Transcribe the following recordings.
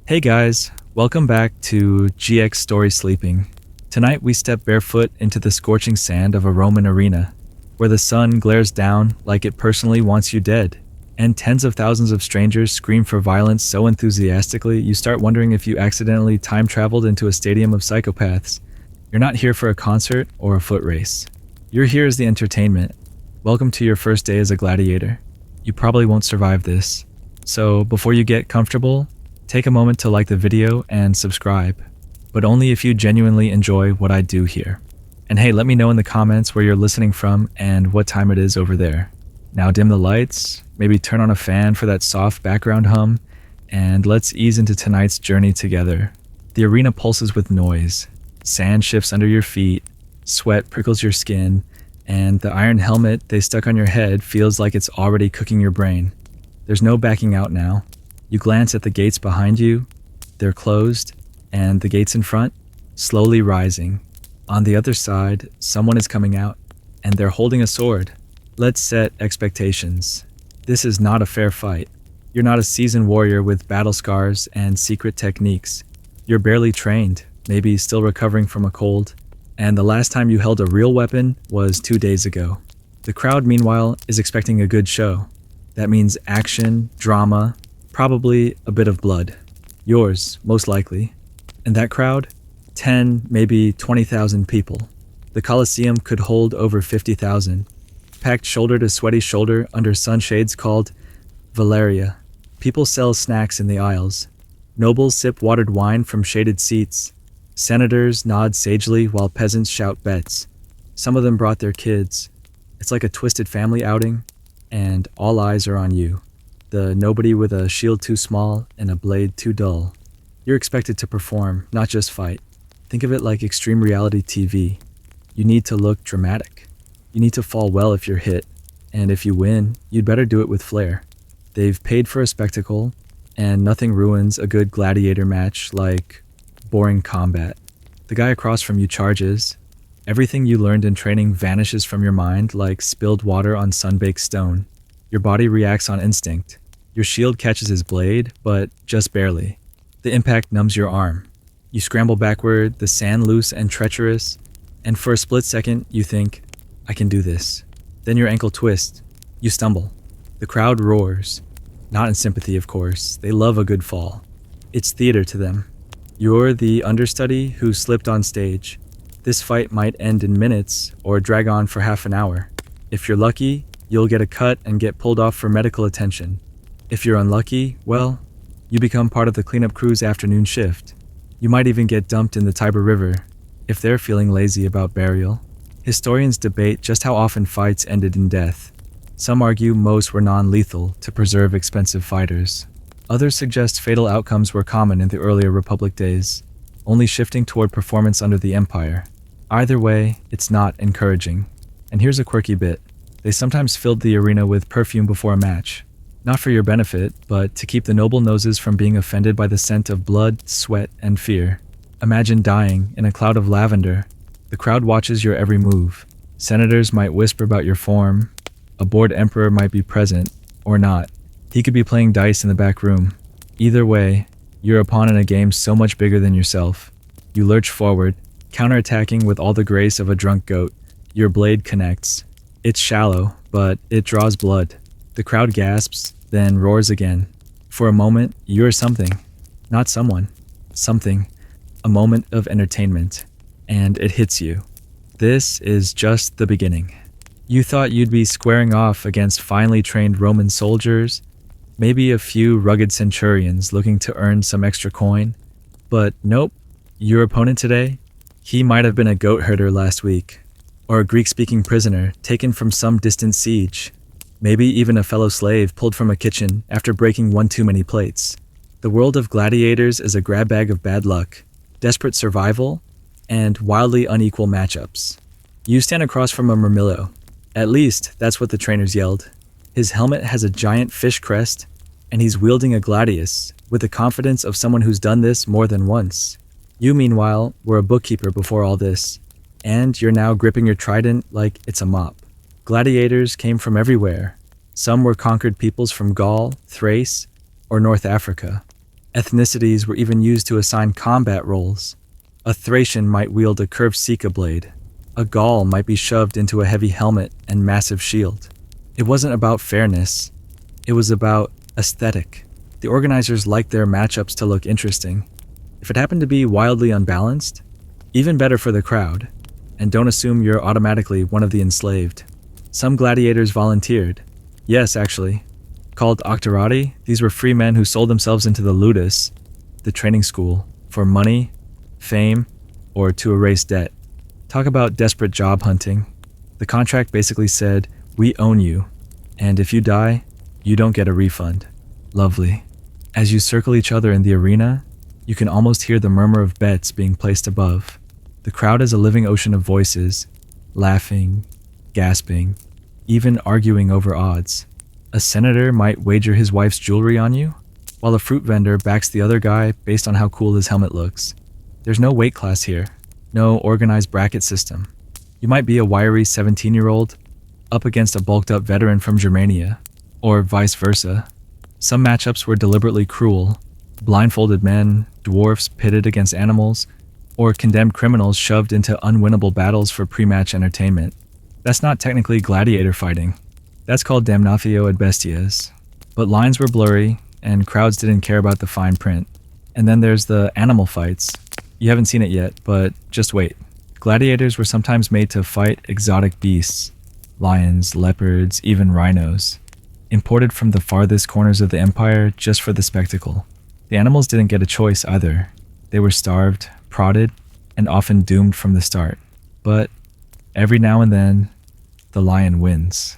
Hey guys, welcome back to GX Story Sleeping. Tonight we step barefoot into the scorching sand of a Roman arena, where the sun glares down like it personally wants you dead, and tens of thousands of strangers scream for violence so enthusiastically you start wondering if you accidentally time traveled into a stadium of psychopaths. You're not here for a concert or a foot race. You're here as the entertainment. Welcome to your first day as a gladiator. You probably won't survive this. So before you get comfortable, take a moment to like the video and subscribe, but only if you genuinely enjoy what I do here. And hey, let me know in the comments where you're listening from and what time it is over there. Now dim the lights, maybe turn on a fan for that soft background hum, and let's ease into tonight's journey together. The arena pulses with noise, sand shifts under your feet, sweat prickles your skin, and the iron helmet they stuck on your head feels like it's already cooking your brain. There's no backing out now. You glance at the gates behind you, they're closed, and the gates in front, slowly rising. On the other side, someone is coming out, and they're holding a sword. Let's set expectations. This is not a fair fight. You're not a seasoned warrior with battle scars and secret techniques. You're barely trained, maybe still recovering from a cold, and the last time you held a real weapon was 2 days ago. The crowd, meanwhile, is expecting a good show. That means action, drama, probably a bit of blood. Yours, most likely. And that crowd? 10, maybe 20,000 people. The Colosseum could hold over 50,000. Packed shoulder to sweaty shoulder under sunshades called Valeria. People sell snacks in the aisles. Nobles sip watered wine from shaded seats. Senators nod sagely while peasants shout bets. Some of them brought their kids. It's like a twisted family outing, and all eyes are on you. The nobody with a shield too small and a blade too dull. You're expected to perform, not just fight. Think of it like extreme reality TV. You need to look dramatic. You need to fall well if you're hit, and if you win, you'd better do it with flair. They've paid for a spectacle, and nothing ruins a good gladiator match like boring combat. The guy across from you charges. Everything you learned in training vanishes from your mind like spilled water on sun-baked stone. Your body reacts on instinct. Your shield catches his blade, but just barely. The impact numbs your arm. You scramble backward, the sand loose and treacherous, and for a split second, you think, I can do this. Then your ankle twists. You stumble. The crowd roars. Not in sympathy, of course. They love a good fall. It's theater to them. You're the understudy who slipped on stage. This fight might end in minutes or drag on for half an hour. If you're lucky, you'll get a cut and get pulled off for medical attention. If you're unlucky, well, you become part of the cleanup crew's afternoon shift. You might even get dumped in the Tiber River, if they're feeling lazy about burial. Historians debate just how often fights ended in death. Some argue most were non-lethal to preserve expensive fighters. Others suggest fatal outcomes were common in the earlier Republic days, only shifting toward performance under the Empire. Either way, it's not encouraging. And here's a quirky bit. They sometimes filled the arena with perfume before a match. Not for your benefit, but to keep the noble noses from being offended by the scent of blood, sweat, and fear. Imagine dying in a cloud of lavender. The crowd watches your every move. Senators might whisper about your form. A bored emperor might be present, or not. He could be playing dice in the back room. Either way, you're a pawn in a game so much bigger than yourself. You lurch forward, counterattacking with all the grace of a drunk goat. Your blade connects. It's shallow, but it draws blood. The crowd gasps, then roars again. For a moment, you're something. Not someone. Something. A moment of entertainment. And it hits you. This is just the beginning. You thought you'd be squaring off against finely trained Roman soldiers, maybe a few rugged centurions looking to earn some extra coin. But nope. Your opponent today? He might have been a goat herder last week. Or a Greek-speaking prisoner taken from some distant siege. Maybe even a fellow slave pulled from a kitchen after breaking one too many plates. The world of gladiators is a grab bag of bad luck, desperate survival, and wildly unequal matchups. You stand across from a Murmillo. At least, that's what the trainers yelled. His helmet has a giant fish crest, and he's wielding a gladius, with the confidence of someone who's done this more than once. You, meanwhile, were a bookkeeper before all this, and you're now gripping your trident like it's a mop. Gladiators came from everywhere. Some were conquered peoples from Gaul, Thrace, or North Africa. Ethnicities were even used to assign combat roles. A Thracian might wield a curved Sika blade. A Gaul might be shoved into a heavy helmet and massive shield. It wasn't about fairness. It was about aesthetic. The organizers liked their matchups to look interesting. If it happened to be wildly unbalanced, even better for the crowd. And don't assume you're automatically one of the enslaved. Some gladiators volunteered. Yes, actually. Called octorati, these were free men who sold themselves into the ludus, the training school, for money, fame, or to erase debt. Talk about desperate job hunting. The contract basically said, we own you, and if you die, you don't get a refund. Lovely. As you circle each other in the arena, you can almost hear the murmur of bets being placed above. The crowd is a living ocean of voices, laughing, gasping, even arguing over odds. A senator might wager his wife's jewelry on you, while a fruit vendor backs the other guy based on how cool his helmet looks. There's no weight class here, no organized bracket system. You might be a wiry 17-year-old up against a bulked-up veteran from Germania, or vice versa. Some matchups were deliberately cruel. Blindfolded men, dwarfs pitted against animals, or condemned criminals shoved into unwinnable battles for pre-match entertainment. That's not technically gladiator fighting. That's called damnatio ad bestias. But lines were blurry, and crowds didn't care about the fine print. And then there's the animal fights. You haven't seen it yet, but just wait. Gladiators were sometimes made to fight exotic beasts. Lions, leopards, even rhinos. Imported from the farthest corners of the empire just for the spectacle. The animals didn't get a choice either. They were starved, prodded, and often doomed from the start. But every now and then, the lion wins.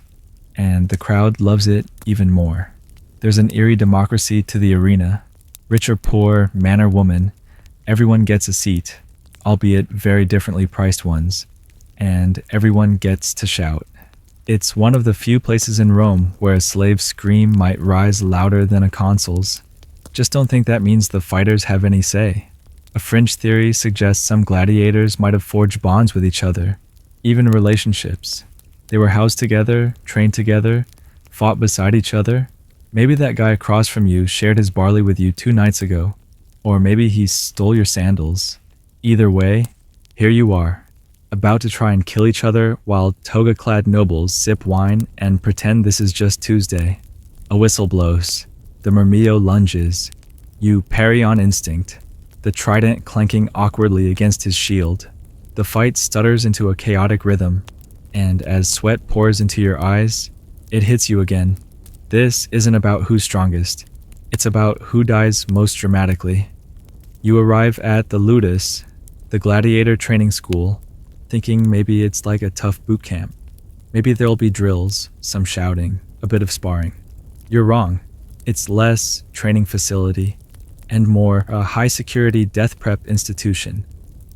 And the crowd loves it even more. There's an eerie democracy to the arena. Rich or poor, man or woman, everyone gets a seat, albeit very differently priced ones, and everyone gets to shout. It's one of the few places in Rome where a slave's scream might rise louder than a consul's. Just don't think that means the fighters have any say. A fringe theory suggests some gladiators might have forged bonds with each other, even relationships. They were housed together, trained together, fought beside each other. Maybe that guy across from you shared his barley with you 2 nights ago, or maybe he stole your sandals. Either way, here you are, about to try and kill each other while toga-clad nobles sip wine and pretend this is just Tuesday. A whistle blows. The Murmillo lunges. You parry on instinct, the trident clanking awkwardly against his shield. The fight stutters into a chaotic rhythm, and as sweat pours into your eyes, it hits you again. This isn't about who's strongest. It's about who dies most dramatically. You arrive at the ludus, the gladiator training school, thinking maybe it's like a tough boot camp. Maybe there'll be drills, some shouting, a bit of sparring. You're wrong. It's less training facility and more a high-security death prep institution.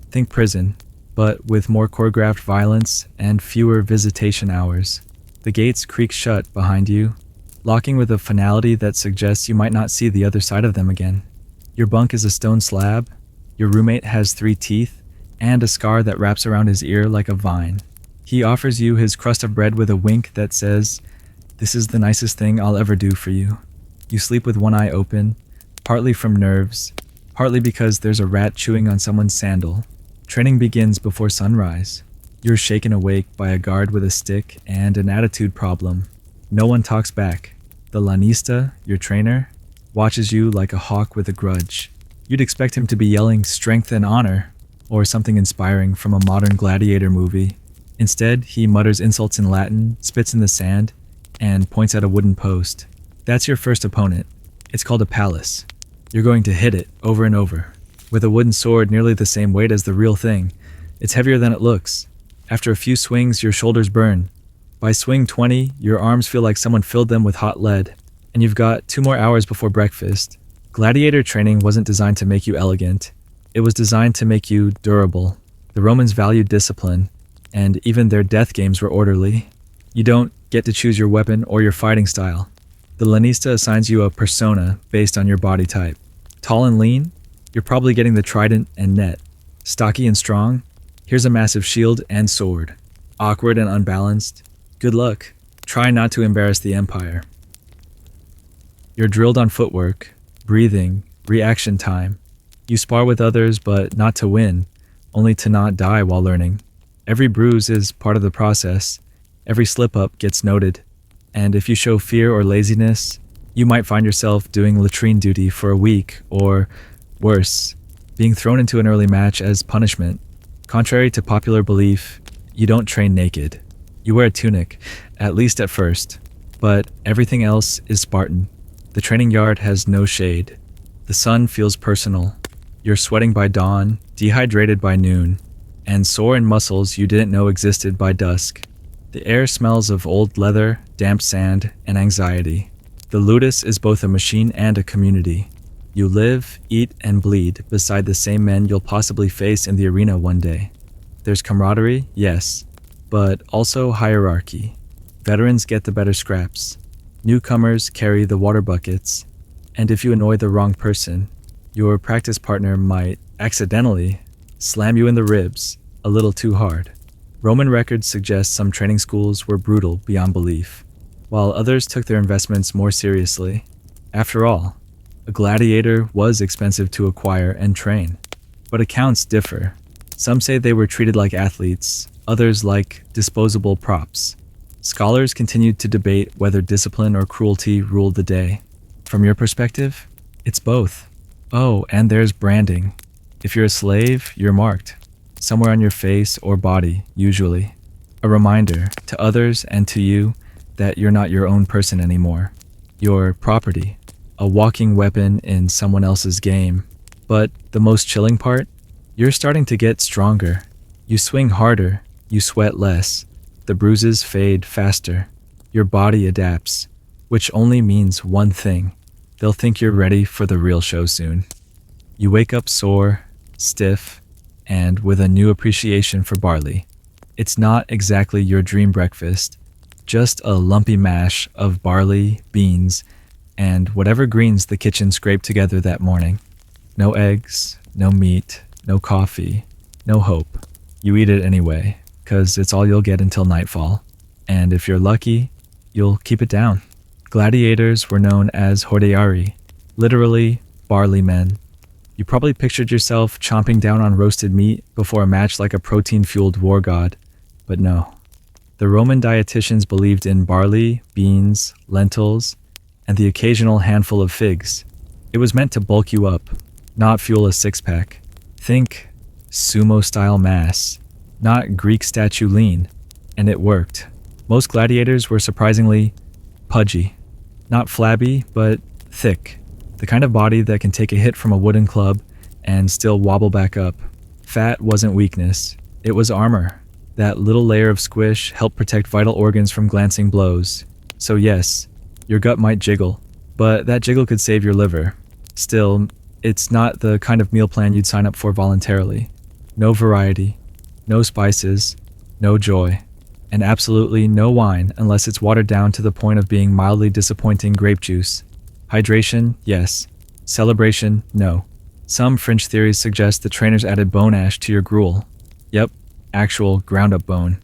Think prison, but with more choreographed violence and fewer visitation hours. The gates creak shut behind you, locking with a finality that suggests you might not see the other side of them again. Your bunk is a stone slab, your roommate has 3 teeth, and a scar that wraps around his ear like a vine. He offers you his crust of bread with a wink that says, "This is the nicest thing I'll ever do for you." You sleep with one eye open, partly from nerves, partly because there's a rat chewing on someone's sandal. Training begins before sunrise. You're shaken awake by a guard with a stick and an attitude problem. No one talks back. The lanista, your trainer, watches you like a hawk with a grudge. You'd expect him to be yelling strength and honor, or something inspiring from a modern gladiator movie. Instead, he mutters insults in Latin, spits in the sand, and points at a wooden post. That's your first opponent. It's called a palace. You're going to hit it over and over, with a wooden sword nearly the same weight as the real thing. It's heavier than it looks. After a few swings, your shoulders burn. By swing 20, your arms feel like someone filled them with hot lead, and you've got 2 more hours before breakfast. Gladiator training wasn't designed to make you elegant. It was designed to make you durable. The Romans valued discipline, and even their death games were orderly. You don't get to choose your weapon or your fighting style. The lanista assigns you a persona based on your body type. Tall and lean? You're probably getting the trident and net. Stocky and strong? Here's a massive shield and sword. Awkward and unbalanced? Good luck. Try not to embarrass the empire. You're drilled on footwork, breathing, Reaction time. You spar with others, but not to win, only to not die while learning. Every bruise is part of the process. Every slip up gets noted. And if you show fear or laziness, you might find yourself doing latrine duty for a week, or worse, being thrown into an early match as punishment. Contrary to popular belief, you don't train naked. You wear a tunic, at least at first, but everything else is Spartan. The training yard has no shade. The sun feels personal. You're sweating by dawn, dehydrated by noon, and sore in muscles you didn't know existed by dusk. The air smells of old leather, damp sand, and anxiety. The ludus is both a machine and a community. You live, eat, and bleed beside the same men you'll possibly face in the arena one day. There's camaraderie, yes, but also hierarchy. Veterans get the better scraps. Newcomers carry the water buckets. And if you annoy the wrong person, your practice partner might accidentally slam you in the ribs a little too hard. Roman records suggest some training schools were brutal beyond belief, while others took their investments more seriously. After all, a gladiator was expensive to acquire and train, but accounts differ. Some say they were treated like athletes, others like disposable props. Scholars continued to debate whether discipline or cruelty ruled the day. From your perspective, it's both. Oh, and there's branding. If you're a slave, you're marked. Somewhere on your face or body, usually. A reminder to others and to you that you're not your own person anymore. You're property, a walking weapon in someone else's game. But the most chilling part? You're starting to get stronger. You swing harder, you sweat less. The bruises fade faster. Your body adapts, which only means one thing. They'll think you're ready for the real show soon. You wake up sore, stiff, and with a new appreciation for barley. It's not exactly your dream breakfast, just a lumpy mash of barley, beans, and whatever greens the kitchen scraped together that morning. No eggs, no meat, no coffee, no hope. You eat it anyway, 'cause it's all you'll get until nightfall. And if you're lucky, you'll keep it down. Gladiators were known as hordeari, literally barley men. You probably pictured yourself chomping down on roasted meat before a match like a protein-fueled war god. But no. The Roman dietitians believed in barley, beans, lentils, and the occasional handful of figs. It was meant to bulk you up, not fuel a six-pack. Think sumo-style mass, not Greek statue lean. And it worked. Most gladiators were surprisingly pudgy. Not flabby, but thick. The kind of body that can take a hit from a wooden club and still wobble back up. Fat wasn't weakness. It was armor. That little layer of squish helped protect vital organs from glancing blows. So yes, your gut might jiggle, but that jiggle could save your liver. Still, it's not the kind of meal plan you'd sign up for voluntarily. No variety, no spices, no joy, and absolutely no wine unless it's watered down to the point of being mildly disappointing grape juice. Hydration, yes. Celebration, no. Some fringe theories suggest the trainers added bone ash to your gruel. Yep, actual ground-up bone.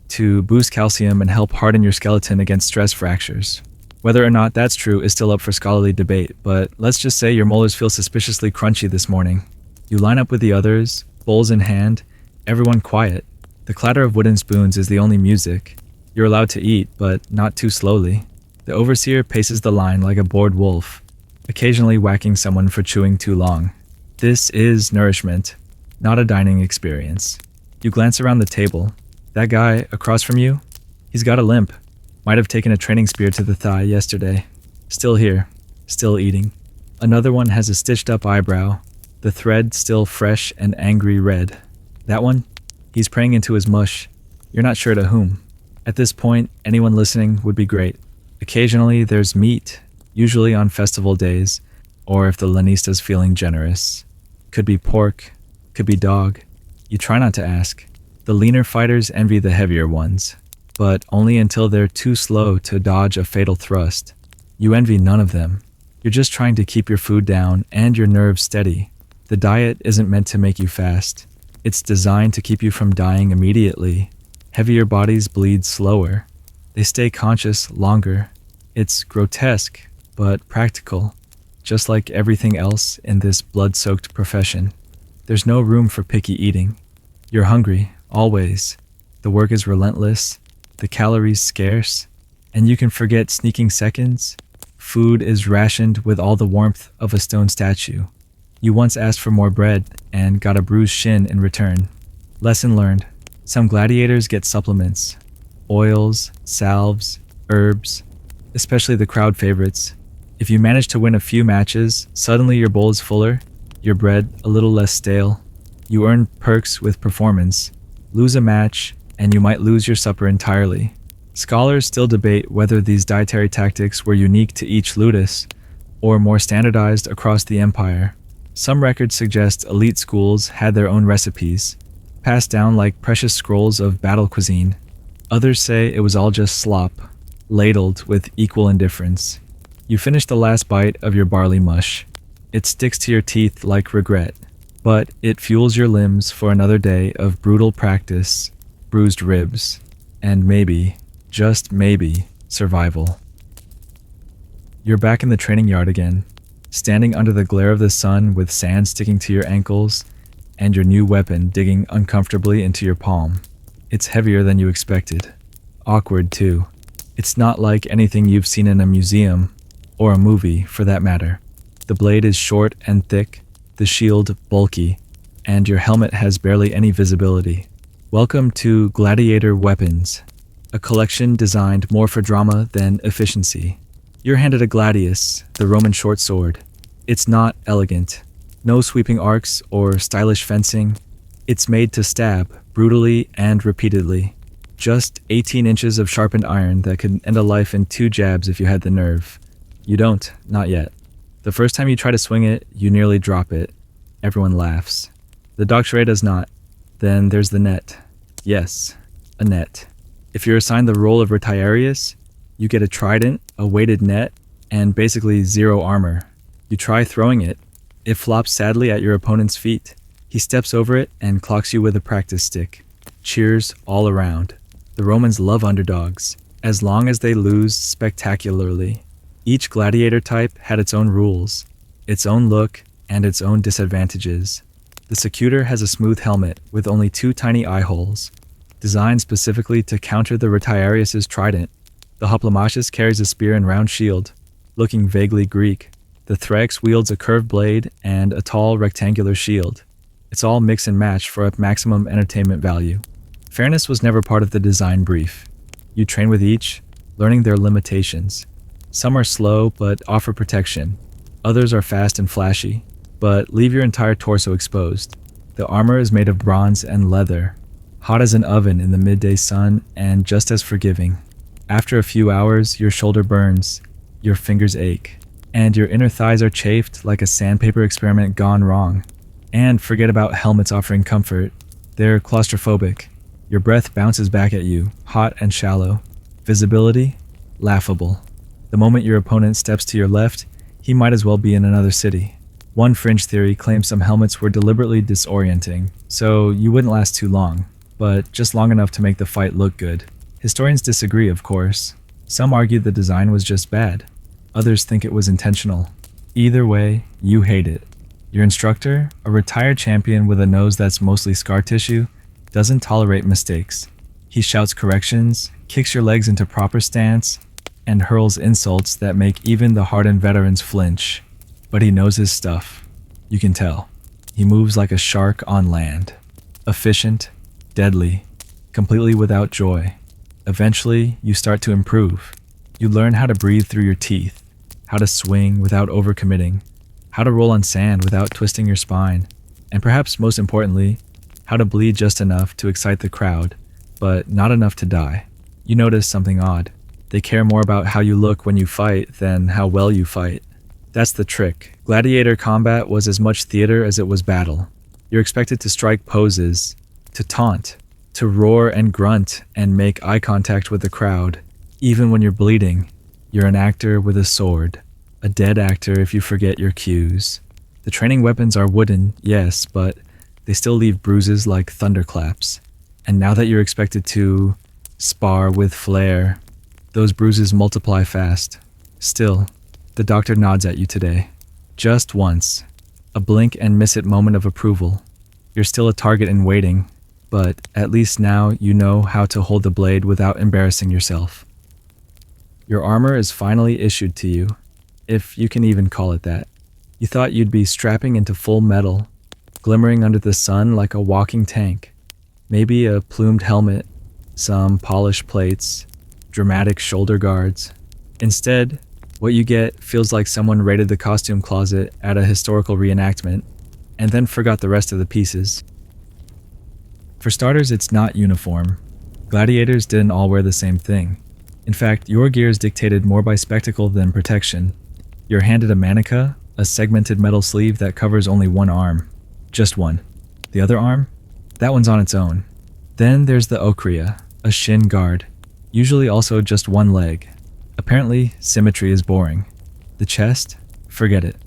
To boost calcium and help harden your skeleton against stress fractures. Whether or not that's true is still up for scholarly debate, but let's just say your molars feel suspiciously crunchy this morning. You line up with the others, bowls in hand, everyone quiet. The clatter of wooden spoons is the only music. You're allowed to eat, but not too slowly. The overseer paces the line like a bored wolf, occasionally whacking someone for chewing too long. This is nourishment, not a dining experience. You glance around the table. That guy across from you? He's got a limp. Might have taken a training spear to the thigh yesterday. Still here, still eating. Another one has a stitched up eyebrow, the thread still fresh and angry red. That one? He's praying into his mush. You're not sure to whom. At this point, anyone listening would be great. Occasionally, there's meat, usually on festival days, or if the Lanista's feeling generous. Could be pork, could be dog. You try not to ask. The leaner fighters envy the heavier ones, but only until they're too slow to dodge a fatal thrust. You envy none of them. You're just trying to keep your food down and your nerves steady. The diet isn't meant to make you fast. It's designed to keep you from dying immediately. Heavier bodies bleed slower. They stay conscious longer. It's grotesque, but practical. Just like everything else in this blood-soaked profession, there's no room for picky eating. You're hungry, always. The work is relentless, the calories scarce, and you can forget sneaking seconds. Food is rationed with all the warmth of a stone statue. You once asked for more bread and got a bruised shin in return. Lesson learned. Some gladiators get supplements. Oils, salves, herbs, especially the crowd favorites. If you manage to win a few matches, suddenly your bowl is fuller, your bread a little less stale. You earn perks with performance. Lose a match, and you might lose your supper entirely. Scholars still debate whether these dietary tactics were unique to each ludus, or more standardized across the empire. Some records suggest elite schools had their own recipes, passed down like precious scrolls of battle cuisine. Others say it was all just slop, ladled with equal indifference. You finish the last bite of your barley mush. It sticks to your teeth like regret, but it fuels your limbs for another day of brutal practice, bruised ribs, and maybe, just maybe, survival. You're back in the training yard again, standing under the glare of the sun with sand sticking to your ankles and your new weapon digging uncomfortably into your palm. It's heavier than you expected. Awkward, too. It's not like anything you've seen in a museum, or a movie, for that matter. The blade is short and thick, the shield bulky, and your helmet has barely any visibility. Welcome to Gladiator Weapons, a collection designed more for drama than efficiency. You're handed a gladius, the Roman short sword. It's not elegant. No sweeping arcs or stylish fencing. It's made to stab, brutally and repeatedly. Just 18 inches of sharpened iron that could end a life in 2 jabs if you had the nerve. You don't, not yet. The first time you try to swing it, you nearly drop it. Everyone laughs. The doctorate does not. Then there's the net. Yes, a net. If you're assigned the role of Retiarius, you get a trident, a weighted net, and basically 0 armor. You try throwing it. It flops sadly at your opponent's feet. He steps over it and clocks you with a practice stick. Cheers all around. The Romans love underdogs, as long as they lose spectacularly. Each gladiator type had its own rules, its own look, and its own disadvantages. The Secutor has a smooth helmet with only 2 tiny eye holes, designed specifically to counter the Retiarius' trident. The Hoplomachus carries a spear and round shield, looking vaguely Greek. The Thrax wields a curved blade and a tall rectangular shield. It's all mix and match for a maximum entertainment value. Fairness was never part of the design brief. You train with each, learning their limitations. Some are slow but offer protection. Others are fast and flashy, but leave your entire torso exposed. The armor is made of bronze and leather, hot as an oven in the midday sun and just as forgiving. After a few hours, your shoulder burns, your fingers ache, and your inner thighs are chafed like a sandpaper experiment gone wrong. And forget about helmets offering comfort. They're claustrophobic. Your breath bounces back at you, hot and shallow. Visibility? Laughable. The moment your opponent steps to your left, he might as well be in another city. One fringe theory claims some helmets were deliberately disorienting, so you wouldn't last too long, but just long enough to make the fight look good. Historians disagree, of course. Some argue the design was just bad. Others think it was intentional. Either way, you hate it. Your instructor, a retired champion with a nose that's mostly scar tissue, doesn't tolerate mistakes. He shouts corrections, kicks your legs into proper stance, and hurls insults that make even the hardened veterans flinch. But he knows his stuff. You can tell. He moves like a shark on land. Efficient, deadly, completely without joy. Eventually, you start to improve. You learn how to breathe through your teeth, how to swing without overcommitting, how to roll on sand without twisting your spine, and perhaps most importantly, how to bleed just enough to excite the crowd, but not enough to die. You notice something odd. They care more about how you look when you fight than how well you fight. That's the trick. Gladiator combat was as much theater as it was battle. You're expected to strike poses, to taunt, to roar and grunt and make eye contact with the crowd. Even when you're bleeding, you're an actor with a sword. A dead actor if you forget your cues. The training weapons are wooden, yes, but they still leave bruises like thunderclaps. And now that you're expected to spar with flair, those bruises multiply fast. Still, the doctor nods at you today. Just once. A blink and miss it moment of approval. You're still a target in waiting, but at least now you know how to hold the blade without embarrassing yourself. Your armor is finally issued to you, if you can even call it that. You thought you'd be strapping into full metal, glimmering under the sun like a walking tank. Maybe a plumed helmet, some polished plates, dramatic shoulder guards. Instead, what you get feels like someone raided the costume closet at a historical reenactment and then forgot the rest of the pieces. For starters, it's not uniform. Gladiators didn't all wear the same thing. In fact, your gear is dictated more by spectacle than protection. You're handed a manica, a segmented metal sleeve that covers only one arm. Just one. The other arm? That one's on its own. Then there's the ochria, a shin guard, usually also just one leg. Apparently, symmetry is boring. The chest? Forget it.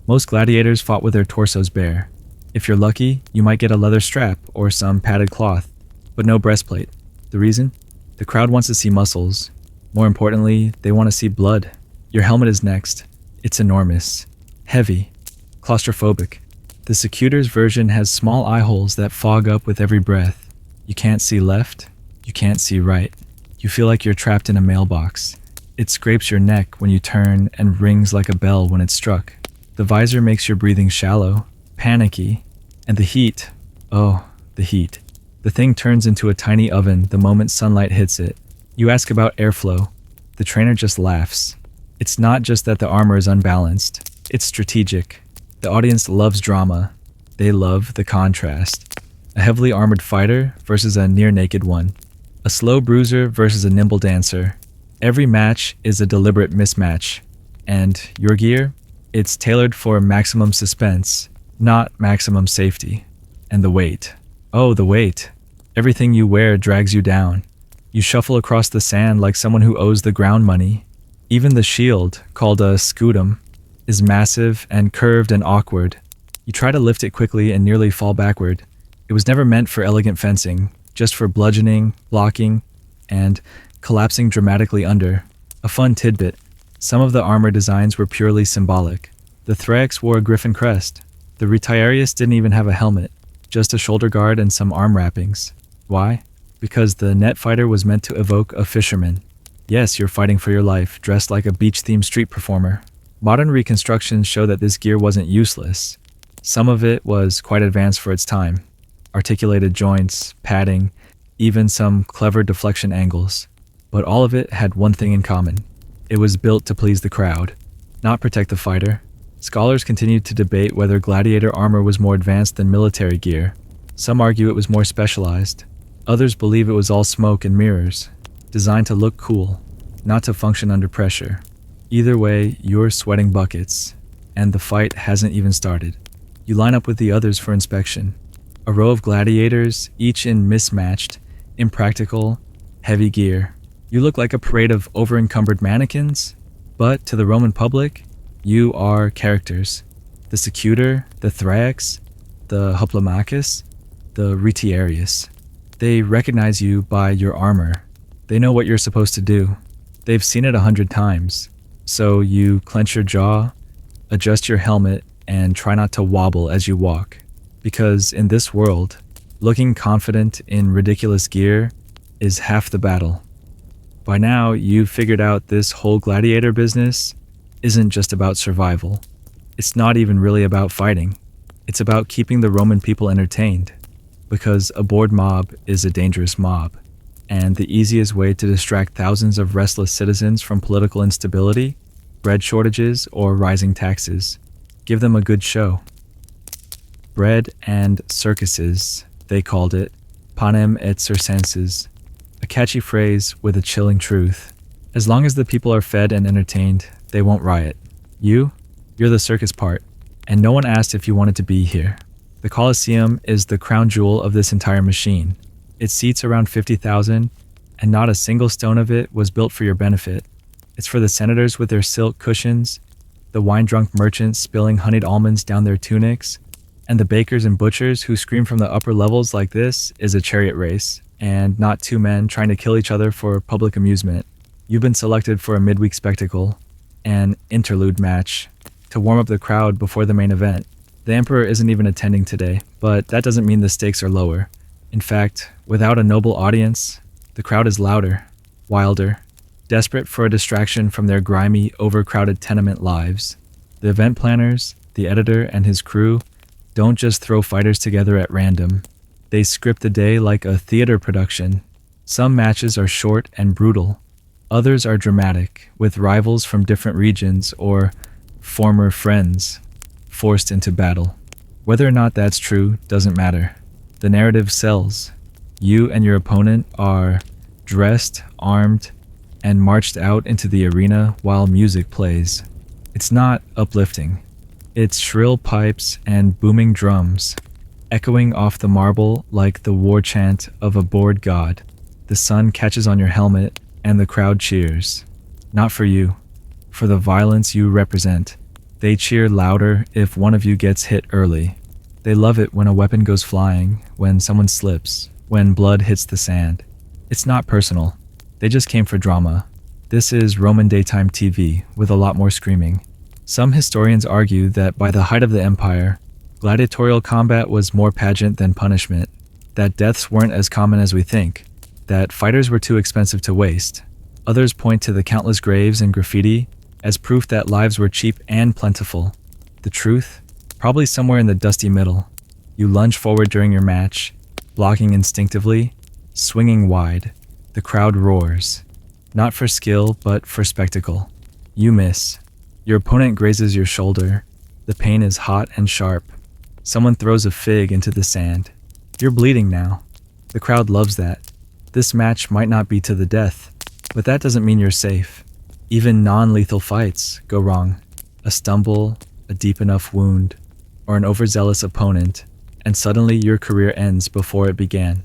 Most gladiators fought with their torsos bare. If you're lucky, you might get a leather strap or some padded cloth, but no breastplate. The reason? The crowd wants to see muscles. More importantly, they want to see blood. Your helmet is next. It's enormous, heavy, claustrophobic. The Secutor's version has small eye holes that fog up with every breath. You can't see left, you can't see right. You feel like you're trapped in a mailbox. It scrapes your neck when you turn and rings like a bell when it's struck. The visor makes your breathing shallow, panicky, and the heat, oh, the heat. The thing turns into a tiny oven the moment sunlight hits it. You ask about airflow. The trainer just laughs. It's not just that the armor is unbalanced, it's strategic. The audience loves drama. They love the contrast. A heavily armored fighter versus a near-naked one. A slow bruiser versus a nimble dancer. Every match is a deliberate mismatch. And your gear? It's tailored for maximum suspense, not maximum safety. And the weight. Oh, the weight. Everything you wear drags you down. You shuffle across the sand like someone who owes the ground money. Even the shield, called a scutum, is massive and curved and awkward. You try to lift it quickly and nearly fall backward. It was never meant for elegant fencing, just for bludgeoning, blocking, and collapsing dramatically under. A fun tidbit. Some of the armor designs were purely symbolic. The Thrax wore a griffin crest. The Retiarius didn't even have a helmet, just a shoulder guard and some arm wrappings. Why? Because the net fighter was meant to evoke a fisherman. Yes, you're fighting for your life, dressed like a beach-themed street performer. Modern reconstructions show that this gear wasn't useless. Some of it was quite advanced for its time. Articulated joints, padding, even some clever deflection angles. But all of it had one thing in common. It was built to please the crowd, not protect the fighter. Scholars continued to debate whether gladiator armor was more advanced than military gear. Some argue it was more specialized. Others believe it was all smoke and mirrors, designed to look cool, not to function under pressure. Either way, you're sweating buckets, and the fight hasn't even started. You line up with the others for inspection. A row of gladiators, each in mismatched, impractical, heavy gear. You look like a parade of over-encumbered mannequins, but to the Roman public, you are characters. The Secutor, the Thrax, the Hoplomachus, the Retiarius. They recognize you by your armor. They know what you're supposed to do. They've seen it 100 times. So you clench your jaw, adjust your helmet, and try not to wobble as you walk. Because in this world, looking confident in ridiculous gear is half the battle. By now, you've figured out this whole gladiator business isn't just about survival. It's not even really about fighting. It's about keeping the Roman people entertained. Because a bored mob is a dangerous mob. And the easiest way to distract thousands of restless citizens from political instability, bread shortages, or rising taxes. Give them a good show. Bread and circuses, they called it, panem et circenses. A catchy phrase with a chilling truth. As long as the people are fed and entertained, they won't riot. You're the circus part, and no one asked if you wanted to be here. The Colosseum is the crown jewel of this entire machine. It seats around 50,000, and not a single stone of it was built for your benefit. It's for the senators with their silk cushions, the wine-drunk merchants spilling honeyed almonds down their tunics, and the bakers and butchers who scream from the upper levels like this is a chariot race, and not two men trying to kill each other for public amusement. You've been selected for a midweek spectacle, an interlude match. to warm up the crowd before the main event. The emperor isn't even attending today, but that doesn't mean the stakes are lower. In fact, without a noble audience, the crowd is louder, wilder, desperate for a distraction from their grimy, overcrowded tenement lives. The event planners, the editor, and his crew don't just throw fighters together at random. They script the day like a theater production. Some matches are short and brutal. Others are dramatic, with rivals from different regions or former friends forced into battle. Whether or not that's true doesn't matter. The narrative sells. You and your opponent are dressed, armed, and marched out into the arena while music plays. It's not uplifting. It's shrill pipes and booming drums, echoing off the marble like the war chant of a bored god. The sun catches on your helmet and the crowd cheers. Not for you, for the violence you represent. They cheer louder if one of you gets hit early. They love it when a weapon goes flying, when someone slips, when blood hits the sand. It's not personal. They just came for drama. This is Roman daytime TV with a lot more screaming. Some historians argue that by the height of the empire, gladiatorial combat was more pageant than punishment, that deaths weren't as common as we think, that fighters were too expensive to waste. Others point to the countless graves and graffiti as proof that lives were cheap and plentiful. The truth? Probably somewhere in the dusty middle. You lunge forward during your match, blocking instinctively, swinging wide. The crowd roars. Not for skill, but for spectacle. You miss. Your opponent grazes your shoulder. The pain is hot and sharp. Someone throws a fig into the sand. You're bleeding now. The crowd loves that. This match might not be to the death, but that doesn't mean you're safe. Even non-lethal fights go wrong. A stumble, a deep enough wound, or an overzealous opponent, and suddenly your career ends before it began.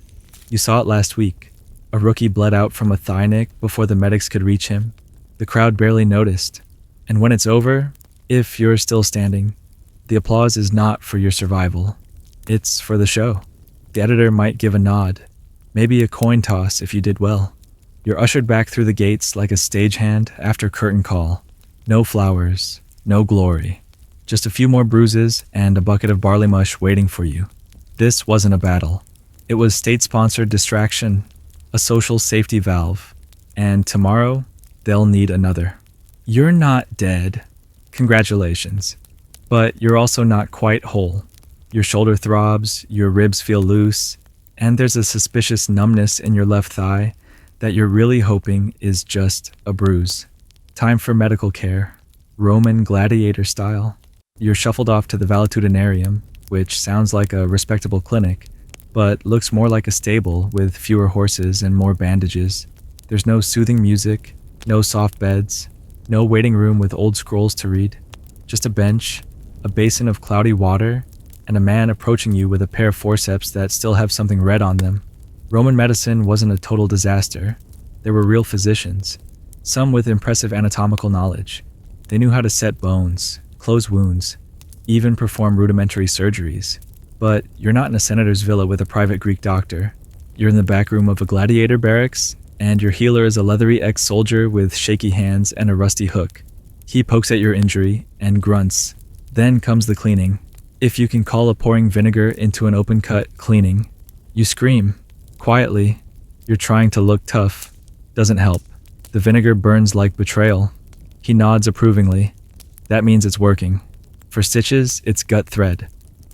You saw it last week. A rookie bled out from a thigh nick before the medics could reach him. The crowd barely noticed. And when it's over, if you're still standing, the applause is not for your survival. It's for the show. The editor might give a nod, maybe a coin toss if you did well. You're ushered back through the gates like a stagehand after curtain call. No flowers, no glory. Just a few more bruises and a bucket of barley mush waiting for you. This wasn't a battle. It was state-sponsored distraction, a social safety valve, and tomorrow, they'll need another. You're not dead. Congratulations. But you're also not quite whole. Your shoulder throbs, your ribs feel loose, and there's a suspicious numbness in your left thigh that you're really hoping is just a bruise. Time for medical care, Roman gladiator style. You're shuffled off to the valetudinarium, which sounds like a respectable clinic, but looks more like a stable with fewer horses and more bandages. There's no soothing music, no soft beds, no waiting room with old scrolls to read. Just a bench, a basin of cloudy water, and a man approaching you with a pair of forceps that still have something red on them. Roman medicine wasn't a total disaster. There were real physicians, some with impressive anatomical knowledge. They knew how to set bones, close wounds, even perform rudimentary surgeries. But you're not in a senator's villa with a private Greek doctor. You're in the back room of a gladiator barracks, and your healer is a leathery ex-soldier with shaky hands and a rusty hook. He pokes at your injury and grunts. Then comes the cleaning. If you can call a pouring vinegar into an open cut cleaning. You scream. Quietly. You're trying to look tough. Doesn't help. The vinegar burns like betrayal. He nods approvingly. That means it's working. For stitches, it's gut thread.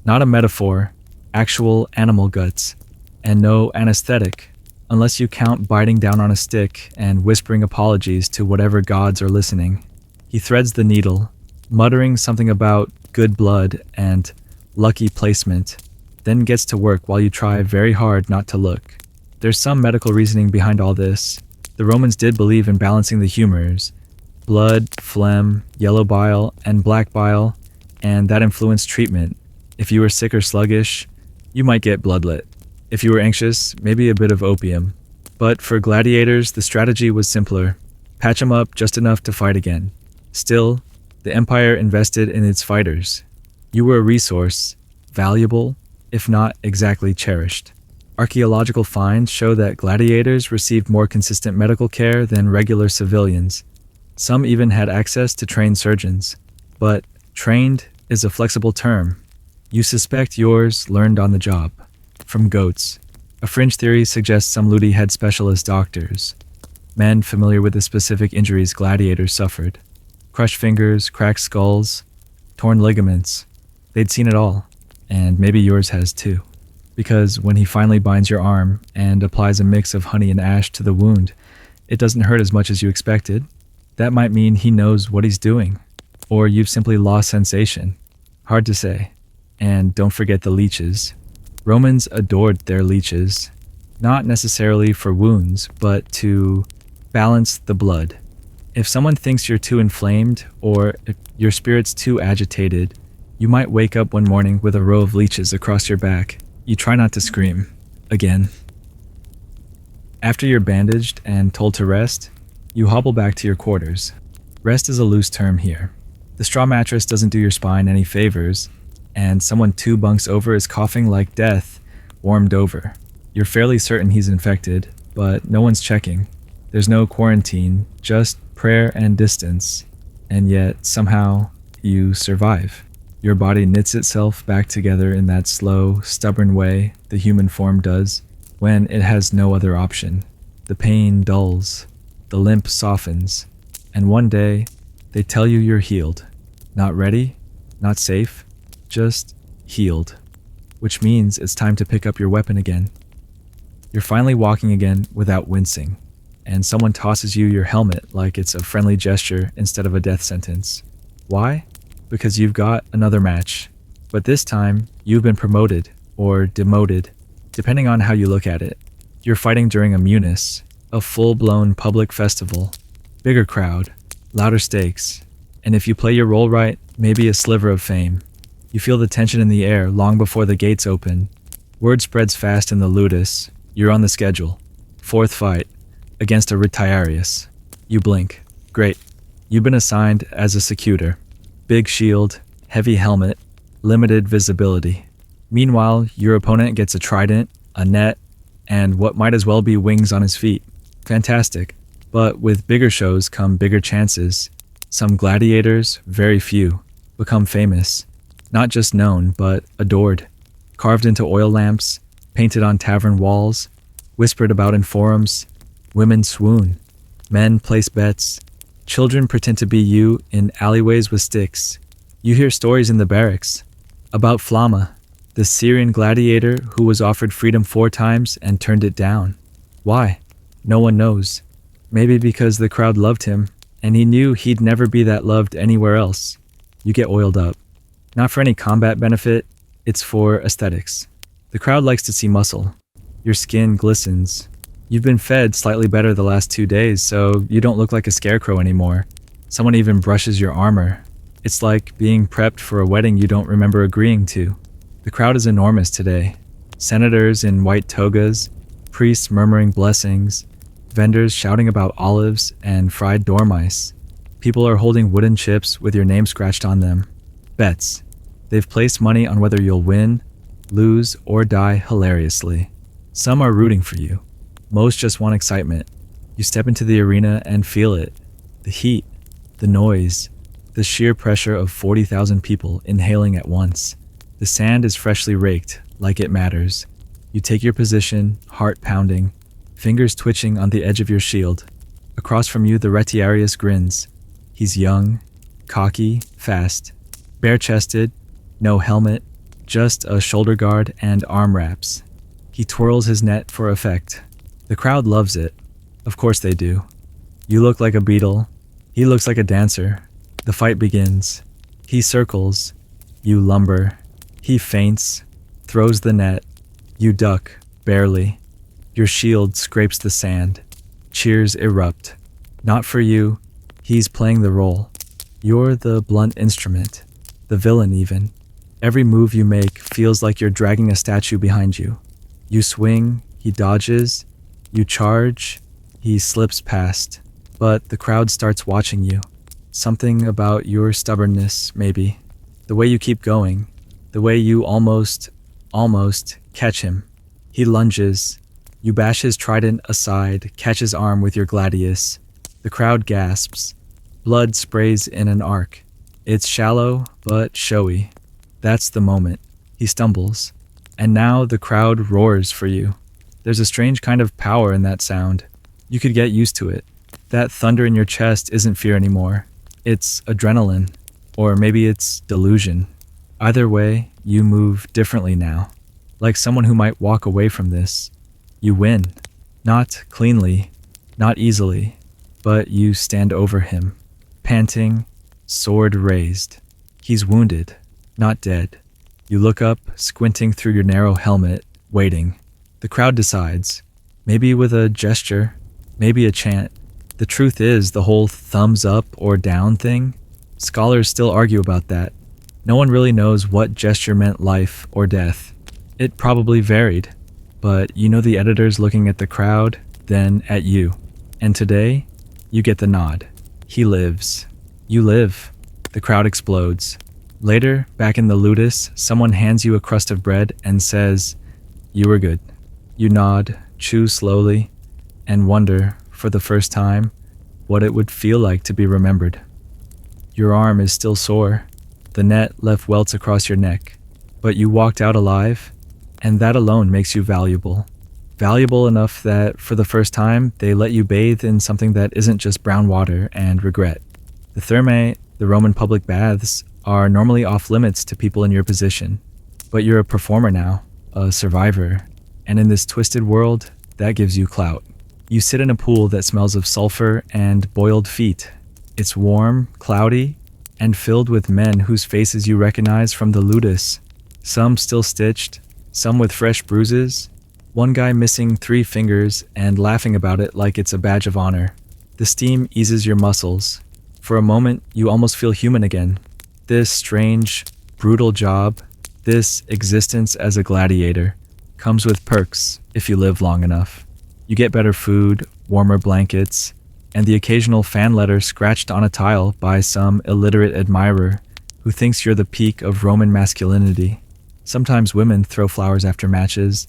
Not a metaphor. Actual animal guts. And no anesthetic. Unless you count biting down on a stick and whispering apologies to whatever gods are listening. He threads the needle, muttering something about good blood and lucky placement, then gets to work while you try very hard not to look. There's some medical reasoning behind all this. The Romans did believe in balancing the humors. Blood, phlegm, yellow bile, and black bile, and that influenced treatment. If you were sick or sluggish, you might get bloodlet. If you were anxious, maybe a bit of opium. But for gladiators, the strategy was simpler. Patch them up just enough to fight again. Still, the empire invested in its fighters. You were a resource, valuable, if not exactly cherished. Archaeological finds show that gladiators received more consistent medical care than regular civilians. Some even had access to trained surgeons. But Trained is a flexible term. You suspect yours learned on the job. From goats. A fringe theory suggests some Ludi had specialist doctors, men familiar with the specific injuries gladiators suffered. Crushed fingers, cracked skulls, torn ligaments. They'd seen it all, and maybe yours has too. Because when he finally binds your arm and applies a mix of honey and ash to the wound, it doesn't hurt as much as you expected. That might mean he knows what he's doing. Or you've simply lost sensation. Hard to say. And don't forget the leeches. Romans adored their leeches, not necessarily for wounds, but to balance the blood. If someone thinks you're too inflamed or if your spirit's too agitated, you might wake up one morning with a row of leeches across your back. You try not to scream. Again. After you're bandaged and told to rest, you hobble back to your quarters. Rest is a loose term here. The straw mattress doesn't do your spine any favors, and someone 2 bunks over is coughing like death, warmed over. You're fairly certain he's infected, but no one's checking. There's no quarantine, just prayer and distance, and yet somehow you survive. Your body knits itself back together in that slow, stubborn way the human form does when it has no other option. The pain dulls, the limp softens, and one day they tell you you're healed. Not ready, not safe, just healed. Which means it's time to pick up your weapon again. You're finally walking again without wincing, and someone tosses you your helmet like it's a friendly gesture instead of a death sentence. Why? Because you've got another match. But this time, you've been promoted, or demoted, depending on how you look at it. You're fighting during a Munis, a full-blown public festival. Bigger crowd, louder stakes, and if you play your role right, maybe a sliver of fame. You feel the tension in the air long before the gates open. Word spreads fast in the ludus. You're on the schedule. 4th fight, against a Retiarius. You blink. Great. You've been assigned as a Secutor. Big shield, heavy helmet, limited visibility. Meanwhile, your opponent gets a trident, a net, and what might as well be wings on his feet. Fantastic. But with bigger shows come bigger chances. Some gladiators, very few, become famous. Not just known, but adored. Carved into oil lamps, painted on tavern walls, whispered about in forums. Women swoon. Men place bets. Children pretend to be you in alleyways with sticks. You hear stories in the barracks about Flamma, the Syrian gladiator who was offered freedom 4 times and turned it down. Why? No one knows. Maybe because the crowd loved him, and he knew he'd never be that loved anywhere else. You get oiled up. Not for any combat benefit, it's for aesthetics. The crowd likes to see muscle. Your skin glistens. You've been fed slightly better the last 2 days, so you don't look like a scarecrow anymore. Someone even brushes your armor. It's like being prepped for a wedding you don't remember agreeing to. The crowd is enormous today. Senators in white togas, priests murmuring blessings, vendors shouting about olives and fried dormice. People are holding wooden chips with your name scratched on them. Bets. They've placed money on whether you'll win, lose, or die hilariously. Some are rooting for you. Most just want excitement. You step into the arena and feel it. The heat, the noise, the sheer pressure of 40,000 people inhaling at once. The sand is freshly raked, like it matters. You take your position, heart pounding, fingers twitching on the edge of your shield. Across from you, the Retiarius grins. He's young, cocky, fast, bare-chested, no helmet, just a shoulder guard and arm wraps. He twirls his net for effect. The crowd loves it. Of course they do. You look like a beetle. He looks like a dancer. The fight begins. He circles. You lumber. He feints, throws the net. You duck, barely. Your shield scrapes the sand. Cheers erupt. Not for you. He's playing the role. You're the blunt instrument. The villain even. Every move you make feels like you're dragging a statue behind you. You swing, he dodges. You charge, he slips past. But the crowd starts watching you. Something about your stubbornness, maybe. The way you keep going. The way you almost catch him. He lunges. You bash his trident aside, catch his arm with your gladius. The crowd gasps. Blood sprays in an arc. It's shallow, but showy. That's the moment. He stumbles. And now the crowd roars for you. There's a strange kind of power in that sound. You could get used to it. That thunder in your chest isn't fear anymore. It's adrenaline. Or maybe it's delusion. Either way, you move differently now. Like someone who might walk away from this. You win. Not cleanly, not easily, but you stand over him, panting, sword raised. He's wounded, not dead. You look up, squinting through your narrow helmet, waiting. The crowd decides, maybe with a gesture, maybe a chant. The truth is, the whole thumbs up or down thing, scholars still argue about that. No one really knows what gesture meant life or death. It probably varied, but you know the editor's looking at the crowd, then at you. And today, you get the nod. He lives. You live. The crowd explodes. Later, back in the ludus, someone hands you a crust of bread and says, "You were good." You nod, chew slowly, and wonder, for the first time, what it would feel like to be remembered. Your arm is still sore. The net left welts across your neck, but you walked out alive, and that alone makes you valuable. Valuable enough that, for the first time, they let you bathe in something that isn't just brown water and regret. The thermae, the Roman public baths, are normally off limits to people in your position, but you're a performer now, a survivor, and in this twisted world, that gives you clout. You sit in a pool that smells of sulfur and boiled feet. It's warm, cloudy, and filled with men whose faces you recognize from the ludus. Some still stitched, some with fresh bruises, one guy missing 3 fingers and laughing about it like it's a badge of honor. The steam eases your muscles. For a moment, you almost feel human again. This strange, brutal job, this existence as a gladiator, comes with perks if you live long enough. You get better food, warmer blankets, and the occasional fan letter scratched on a tile by some illiterate admirer who thinks you're the peak of Roman masculinity. Sometimes women throw flowers after matches.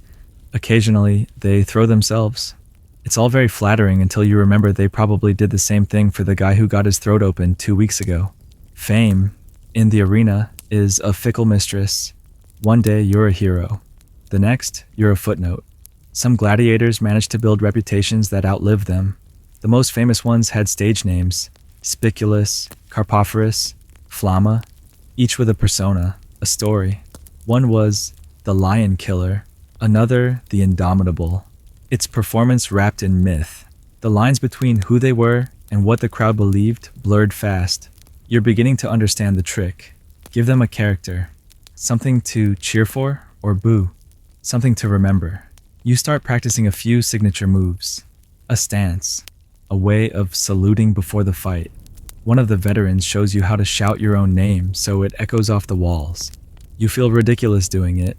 Occasionally, they throw themselves. It's all very flattering until you remember they probably did the same thing for the guy who got his throat open 2 weeks ago. Fame, in the arena, is a fickle mistress. One day you're a hero. The next, you're a footnote. Some gladiators manage to build reputations that outlive them. The most famous ones had stage names: Spiculus, Carpophorus, Flamma, each with a persona, a story. One was the Lion Killer, another the Indomitable. Its performance wrapped in myth. The lines between who they were and what the crowd believed blurred fast. You're beginning to understand the trick. Give them a character, something to cheer for or boo, something to remember. You start practicing a few signature moves, a stance, a way of saluting before the fight. One of the veterans shows you how to shout your own name so it echoes off the walls. You feel ridiculous doing it,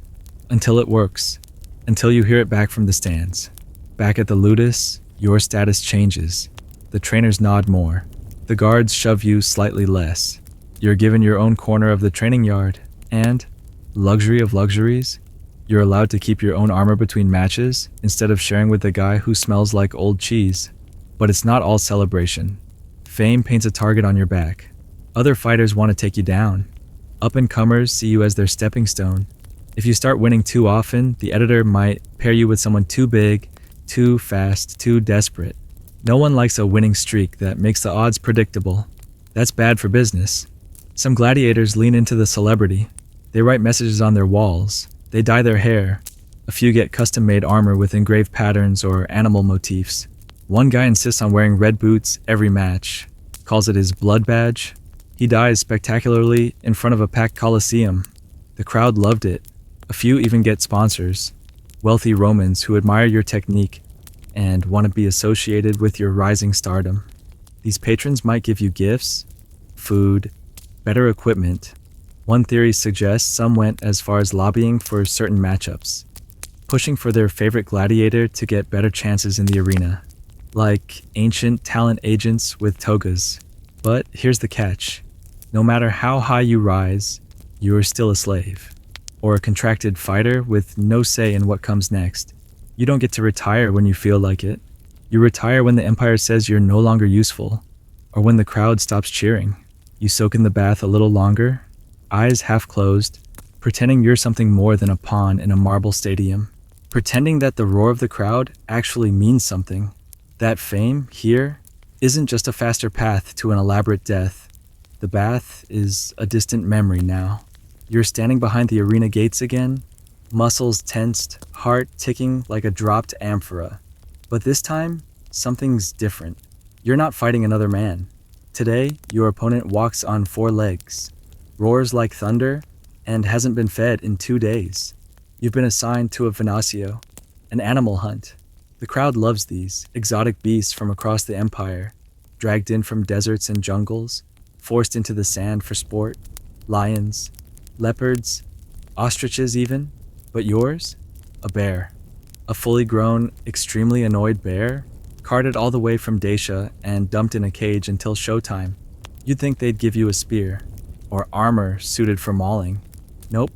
until it works, until you hear it back from the stands. Back at the ludus, your status changes. The trainers nod more. The guards shove you slightly less. You're given your own corner of the training yard, and, luxury of luxuries, you're allowed to keep your own armor between matches instead of sharing with the guy who smells like old cheese. But it's not all celebration. Fame paints a target on your back. Other fighters want to take you down. Up-and-comers see you as their stepping stone. If you start winning too often, the editor might pair you with someone too big, too fast, too desperate. No one likes a winning streak that makes the odds predictable. That's bad for business. Some gladiators lean into the celebrity. They write messages on their walls. They dye their hair. A few get custom-made armor with engraved patterns or animal motifs. One guy insists on wearing red boots every match, calls it his blood badge. He dies spectacularly in front of a packed coliseum. The crowd loved it. A few even get sponsors, wealthy Romans who admire your technique and want to be associated with your rising stardom. These patrons might give you gifts, food, better equipment. One theory suggests some went as far as lobbying for certain matchups, pushing for their favorite gladiator to get better chances in the arena, like ancient talent agents with togas. But here's the catch. No matter how high you rise, you are still a slave, or a contracted fighter with no say in what comes next. You don't get to retire when you feel like it. You retire when the empire says you're no longer useful, or when the crowd stops cheering. You soak in the bath a little longer, eyes half closed, pretending you're something more than a pawn in a marble stadium. Pretending that the roar of the crowd actually means something. That fame, here, isn't just a faster path to an elaborate death. The bath is a distant memory now. You're standing behind the arena gates again, muscles tensed, heart ticking like a dropped amphora. But this time, something's different. You're not fighting another man. Today, your opponent walks on 4 legs, roars like thunder, and hasn't been fed in 2 days. You've been assigned to a venatio, an animal hunt. The crowd loves these exotic beasts from across the empire, dragged in from deserts and jungles, forced into the sand for sport. Lions, leopards, ostriches even. But yours? A bear. A fully grown, extremely annoyed bear, carted all the way from Dacia and dumped in a cage until showtime. You'd think they'd give you a spear, or armor suited for mauling. Nope,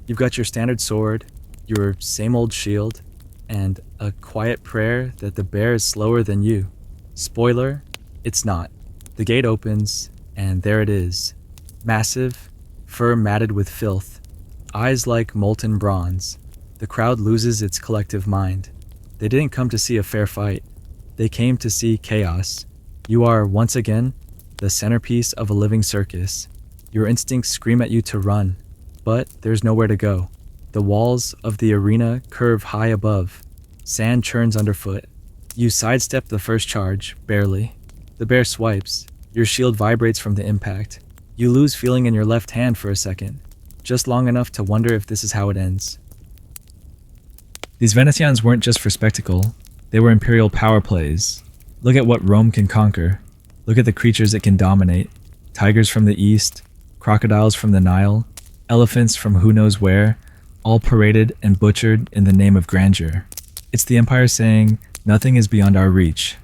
you've got your standard sword, your same old shield, and a quiet prayer that the bear is slower than you. Spoiler, it's not. The gate opens, and there it is. Massive, fur matted with filth, eyes like molten bronze. The crowd loses its collective mind. They didn't come to see a fair fight. They came to see chaos. You are, once again, the centerpiece of a living circus. Your instincts scream at you to run, but there's nowhere to go. The walls of the arena curve high above. Sand churns underfoot. You sidestep the first charge, barely. The bear swipes. Your shield vibrates from the impact. You lose feeling in your left hand for a second, just long enough to wonder if this is how it ends. These Venetians weren't just for spectacle, they were imperial power plays. Look at what Rome can conquer. Look at the creatures it can dominate. Tigers from the east, crocodiles from the Nile, elephants from who knows where, all paraded and butchered in the name of grandeur. It's the empire saying, nothing is beyond our reach,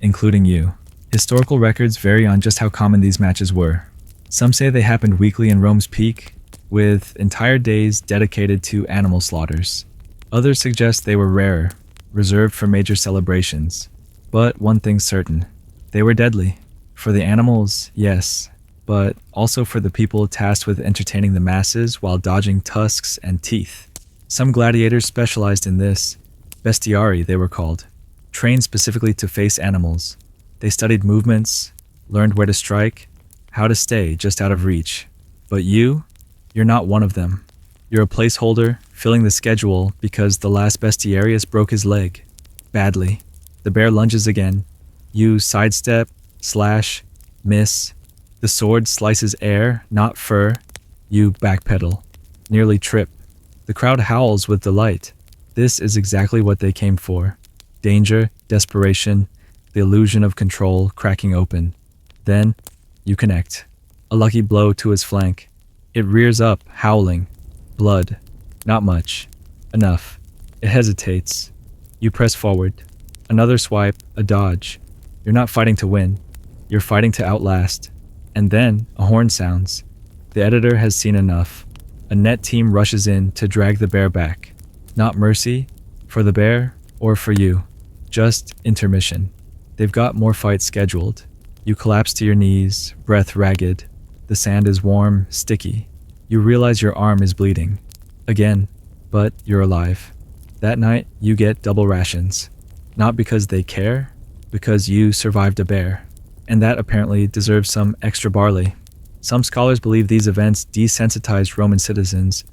including you. Historical records vary on just how common these matches were. Some say they happened weekly in Rome's peak, with entire days dedicated to animal slaughters. Others suggest they were rarer, reserved for major celebrations. But one thing's certain, they were deadly. For the animals, yes, but also for the people tasked with entertaining the masses while dodging tusks and teeth. Some gladiators specialized in this. Bestiari, they were called, trained specifically to face animals. They studied movements, learned where to strike, how to stay just out of reach. But you're not one of them. You're a placeholder, filling the schedule because the last bestiarius broke his leg. Badly. The bear lunges again. You sidestep, slash, miss. The sword slices air, not fur. You backpedal. Nearly trip. The crowd howls with delight. This is exactly what they came for. Danger, desperation, the illusion of control cracking open. Then, you connect. A lucky blow to his flank. It rears up, howling. Blood. Not much. Enough. It hesitates. You press forward. Another swipe, a dodge. You're not fighting to win. You're fighting to outlast. And then, a horn sounds. The editor has seen enough. A net team rushes in to drag the bear back. Not mercy, for the bear, or for you. Just intermission. They've got more fights scheduled. You collapse to your knees, breath ragged. The sand is warm, sticky. You realize your arm is bleeding. Again, but you're alive. That night, you get double rations. Not because they care, because you survived a bear. And that apparently deserves some extra barley. Some scholars believe these events desensitized Roman citizens,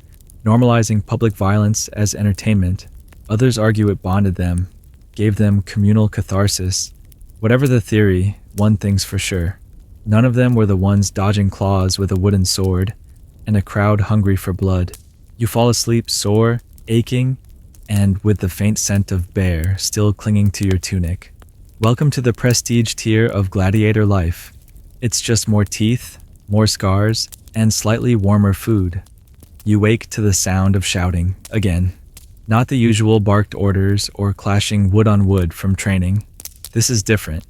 normalizing public violence as entertainment. Others argue it bonded them, gave them communal catharsis. Whatever the theory, one thing's for sure. None of them were the ones dodging claws with a wooden sword, and a crowd hungry for blood. You fall asleep sore, aching, and with the faint scent of bear still clinging to your tunic. Welcome to the prestige tier of gladiator life. It's just more teeth, more scars, and slightly warmer food. You wake to the sound of shouting, again. Not the usual barked orders or clashing wood on wood from training. This is different.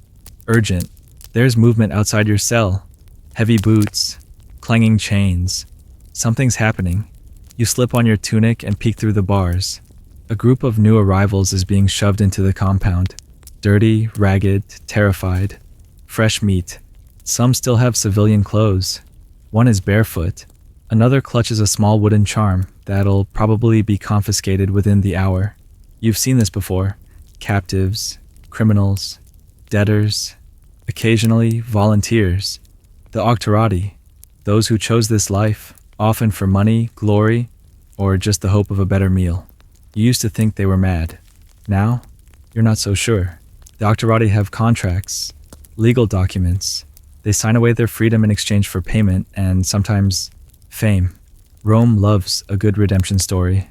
Urgent. There's movement outside your cell. Heavy boots. Clanging chains. Something's happening. You slip on your tunic and peek through the bars. A group of new arrivals is being shoved into the compound. Dirty, ragged, terrified. Fresh meat. Some still have civilian clothes. One is barefoot. Another clutches a small wooden charm that'll probably be confiscated within the hour. You've seen this before. Captives, criminals, debtors, occasionally volunteers. The Octorati, those who chose this life, often for money, glory, or just the hope of a better meal. You used to think they were mad. Now, you're not so sure. The Octorati have contracts, legal documents. They sign away their freedom in exchange for payment and sometimes fame. Rome loves a good redemption story.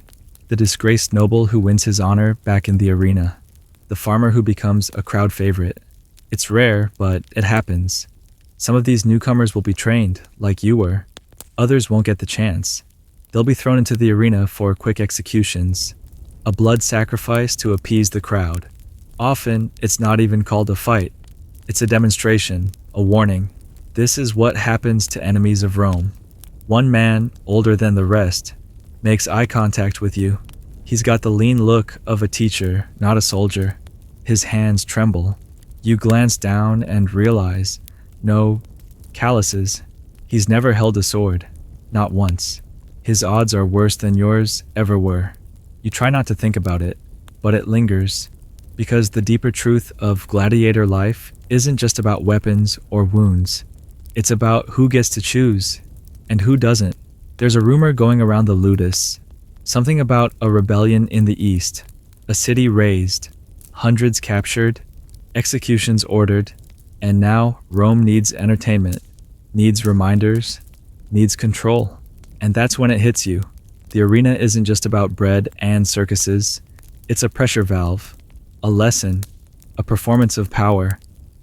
The disgraced noble who wins his honor back in the arena. The farmer who becomes a crowd favorite. It's rare, but it happens. Some of these newcomers will be trained, like you were. Others won't get the chance. They'll be thrown into the arena for quick executions. A blood sacrifice to appease the crowd. Often, it's not even called a fight. It's a demonstration, a warning. This is what happens to enemies of Rome. One man, older than the rest, makes eye contact with you. He's got the lean look of a teacher, not a soldier. His hands tremble. You glance down and realize, no calluses. He's never held a sword, not once. His odds are worse than yours ever were. You try not to think about it, but it lingers, because the deeper truth of gladiator life isn't just about weapons or wounds. It's about who gets to choose and who doesn't. There's a rumor going around the Ludus, something about a rebellion in the east, a city razed, hundreds captured, executions ordered, and now Rome needs entertainment, needs reminders, needs control. And that's when it hits you. The arena isn't just about bread and circuses. It's a pressure valve, a lesson, a performance of power.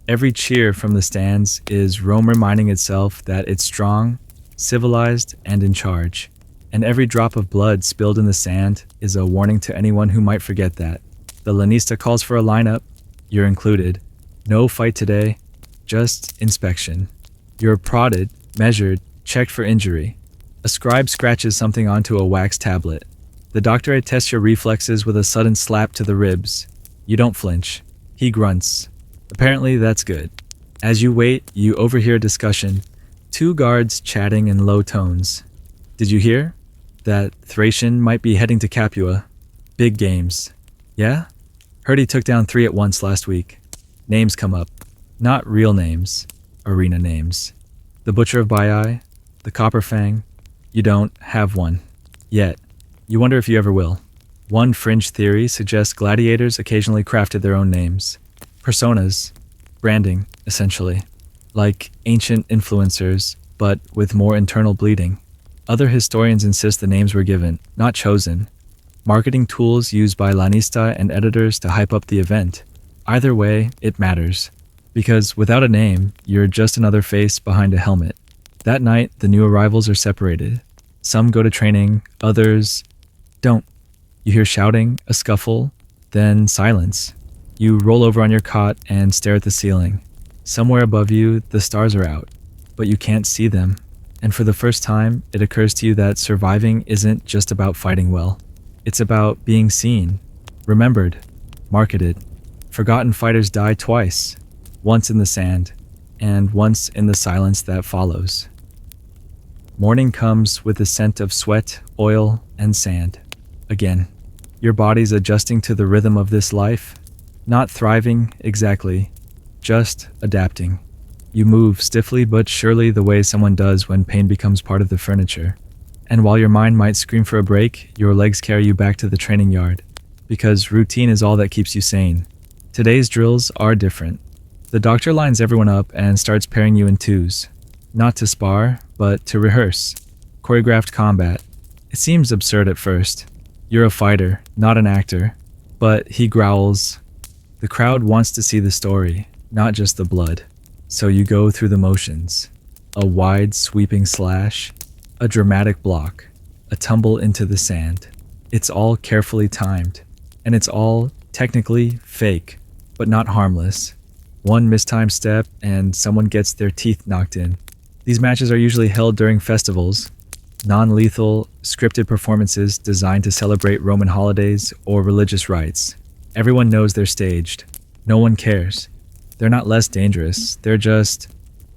Every cheer from the stands is Rome reminding itself that it's strong, civilized, and in charge. And every drop of blood spilled in the sand is a warning to anyone who might forget that. The lanista calls for a lineup. You're included. No fight today, just inspection. You're prodded, measured, checked for injury. A scribe scratches something onto a wax tablet. The doctor tests your reflexes with a sudden slap to the ribs. You don't flinch. He grunts. Apparently that's good. As you wait, you overhear a discussion. Two guards chatting in low tones. Did you hear? That Thracian might be heading to Capua. Big games. Yeah? Heard he took down 3 at once last week. Names come up. Not real names. Arena names. The Butcher of Baiae. The Copper Fang. You don't have one. Yet. You wonder if you ever will. One fringe theory suggests gladiators occasionally crafted their own names. Personas. Branding, essentially. Like ancient influencers, but with more internal bleeding. Other historians insist the names were given, not chosen. Marketing tools used by lanista and editors to hype up the event. Either way, it matters. Because without a name, you're just another face behind a helmet. That night, the new arrivals are separated. Some go to training, others don't. You hear shouting, a scuffle, then silence. You roll over on your cot and stare at the ceiling. Somewhere above you, the stars are out, but you can't see them. And for the first time, it occurs to you that surviving isn't just about fighting well. It's about being seen, remembered, marketed. Forgotten fighters die twice, once in the sand, and once in the silence that follows. Morning comes with the scent of sweat, oil, and sand. Again, your body's adjusting to the rhythm of this life, not thriving exactly, just adapting. You move stiffly but surely the way someone does when pain becomes part of the furniture. And while your mind might scream for a break, your legs carry you back to the training yard, because routine is all that keeps you sane. Today's drills are different. The doctor lines everyone up and starts pairing you in twos. Not to spar, but to rehearse. Choreographed combat. It seems absurd at first. You're a fighter, not an actor. But he growls. The crowd wants to see the story, not just the blood. So you go through the motions. A wide, sweeping slash. A dramatic block. A tumble into the sand. It's all carefully timed. And it's all, technically, fake, but not harmless. One mistimed step and someone gets their teeth knocked in. These matches are usually held during festivals, non-lethal, scripted performances designed to celebrate Roman holidays or religious rites. Everyone knows they're staged. No one cares. They're not less dangerous. They're just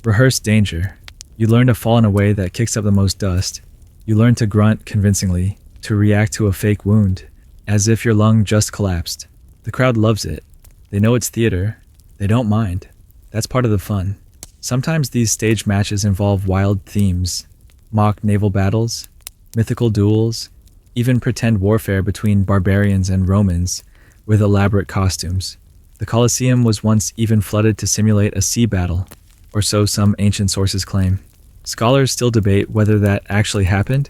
rehearsed danger. You learn to fall in a way that kicks up the most dust. You learn to grunt convincingly, to react to a fake wound, as if your lung just collapsed. The crowd loves it. They know it's theater. They don't mind. That's part of the fun. Sometimes these stage matches involve wild themes, mock naval battles, mythical duels, even pretend warfare between barbarians and Romans with elaborate costumes. The Colosseum was once even flooded to simulate a sea battle, or so some ancient sources claim. Scholars still debate whether that actually happened,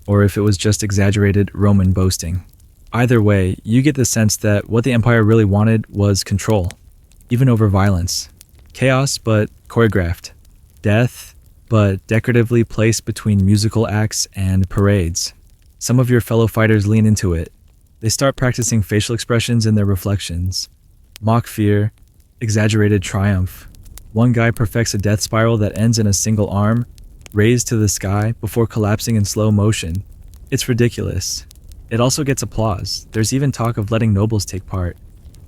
or if it was just exaggerated Roman boasting. Either way, you get the sense that what the Empire really wanted was control, even over violence. Chaos, but choreographed. Death, but decoratively placed between musical acts and parades. Some of your fellow fighters lean into it. They start practicing facial expressions in their reflections. Mock fear, exaggerated triumph. One guy perfects a death spiral that ends in a single arm, raised to the sky before collapsing in slow motion. It's ridiculous. It also gets applause. There's even talk of letting nobles take part.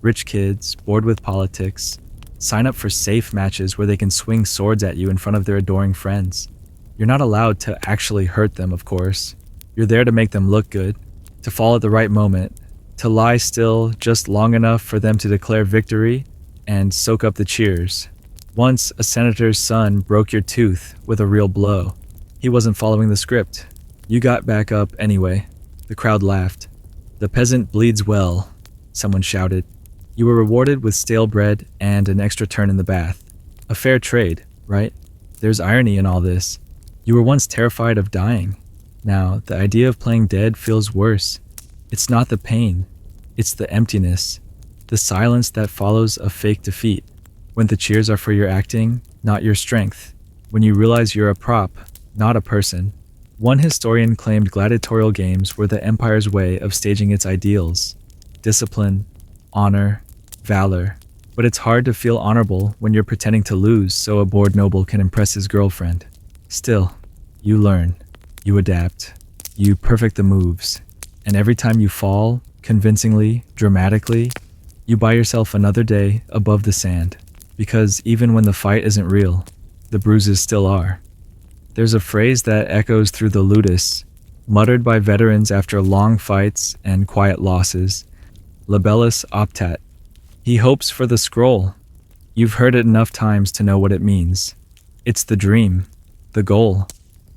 Rich kids, bored with politics, sign up for safe matches where they can swing swords at you in front of their adoring friends. You're not allowed to actually hurt them, of course. You're there to make them look good, to fall at the right moment, to lie still just long enough for them to declare victory and soak up the cheers. Once, a senator's son broke your tooth with a real blow. He wasn't following the script. You got back up anyway. The crowd laughed. "The peasant bleeds well," someone shouted. You were rewarded with stale bread and an extra turn in the bath. A fair trade, right? There's irony in all this. You were once terrified of dying. Now, the idea of playing dead feels worse. It's not the pain. It's the emptiness. The silence that follows a fake defeat. When the cheers are for your acting, not your strength. When you realize you're a prop, not a person. One historian claimed gladiatorial games were the empire's way of staging its ideals. Discipline, honor, valor. But it's hard to feel honorable when you're pretending to lose so a bored noble can impress his girlfriend. Still, you learn. You adapt. You perfect the moves. And every time you fall, convincingly, dramatically, you buy yourself another day above the sand. Because even when the fight isn't real, the bruises still are. There's a phrase that echoes through the ludus, muttered by veterans after long fights and quiet losses. Libellus optat. He hopes for the scroll. You've heard it enough times to know what it means. It's the dream, the goal,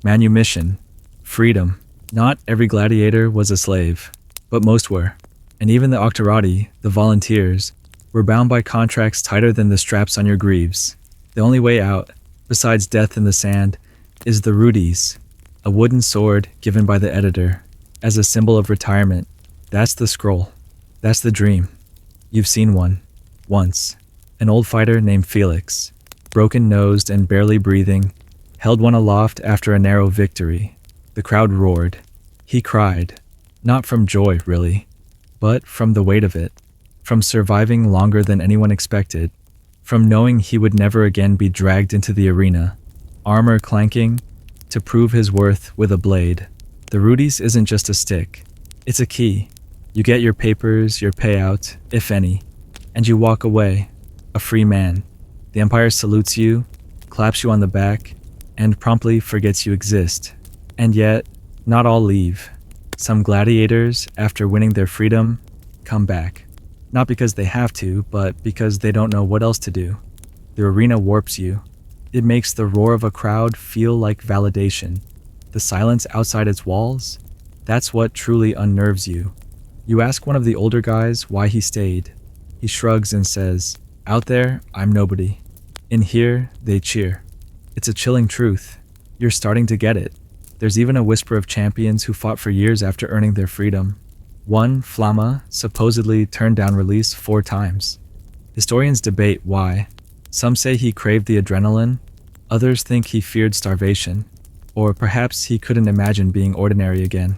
manumission, freedom. Not every gladiator was a slave, but most were. And even the octorati, the volunteers, were bound by contracts tighter than the straps on your greaves. The only way out, besides death in the sand, is the rudis, a wooden sword given by the editor, as a symbol of retirement. That's the scroll. That's the dream. You've seen one. Once. An old fighter named Felix, broken-nosed and barely breathing, held one aloft after a narrow victory. The crowd roared. He cried. Not from joy, really, but from the weight of it. From surviving longer than anyone expected. From knowing he would never again be dragged into the arena, armor clanking, to prove his worth with a blade. The rudis isn't just a stick. It's a key. You get your papers, your payout, if any, and you walk away, a free man. The Empire salutes you, claps you on the back, and promptly forgets you exist. And yet, not all leave. Some gladiators, after winning their freedom, come back. Not because they have to, but because they don't know what else to do. The arena warps you. It makes the roar of a crowd feel like validation. The silence outside its walls, that's what truly unnerves you. You ask one of the older guys why he stayed. He shrugs and says, "Out there, I'm nobody. In here, they cheer." It's a chilling truth. You're starting to get it. There's even a whisper of champions who fought for years after earning their freedom. One, Flamma, supposedly turned down release 4 times. Historians debate why. Some say he craved the adrenaline. Others think he feared starvation. Or perhaps he couldn't imagine being ordinary again.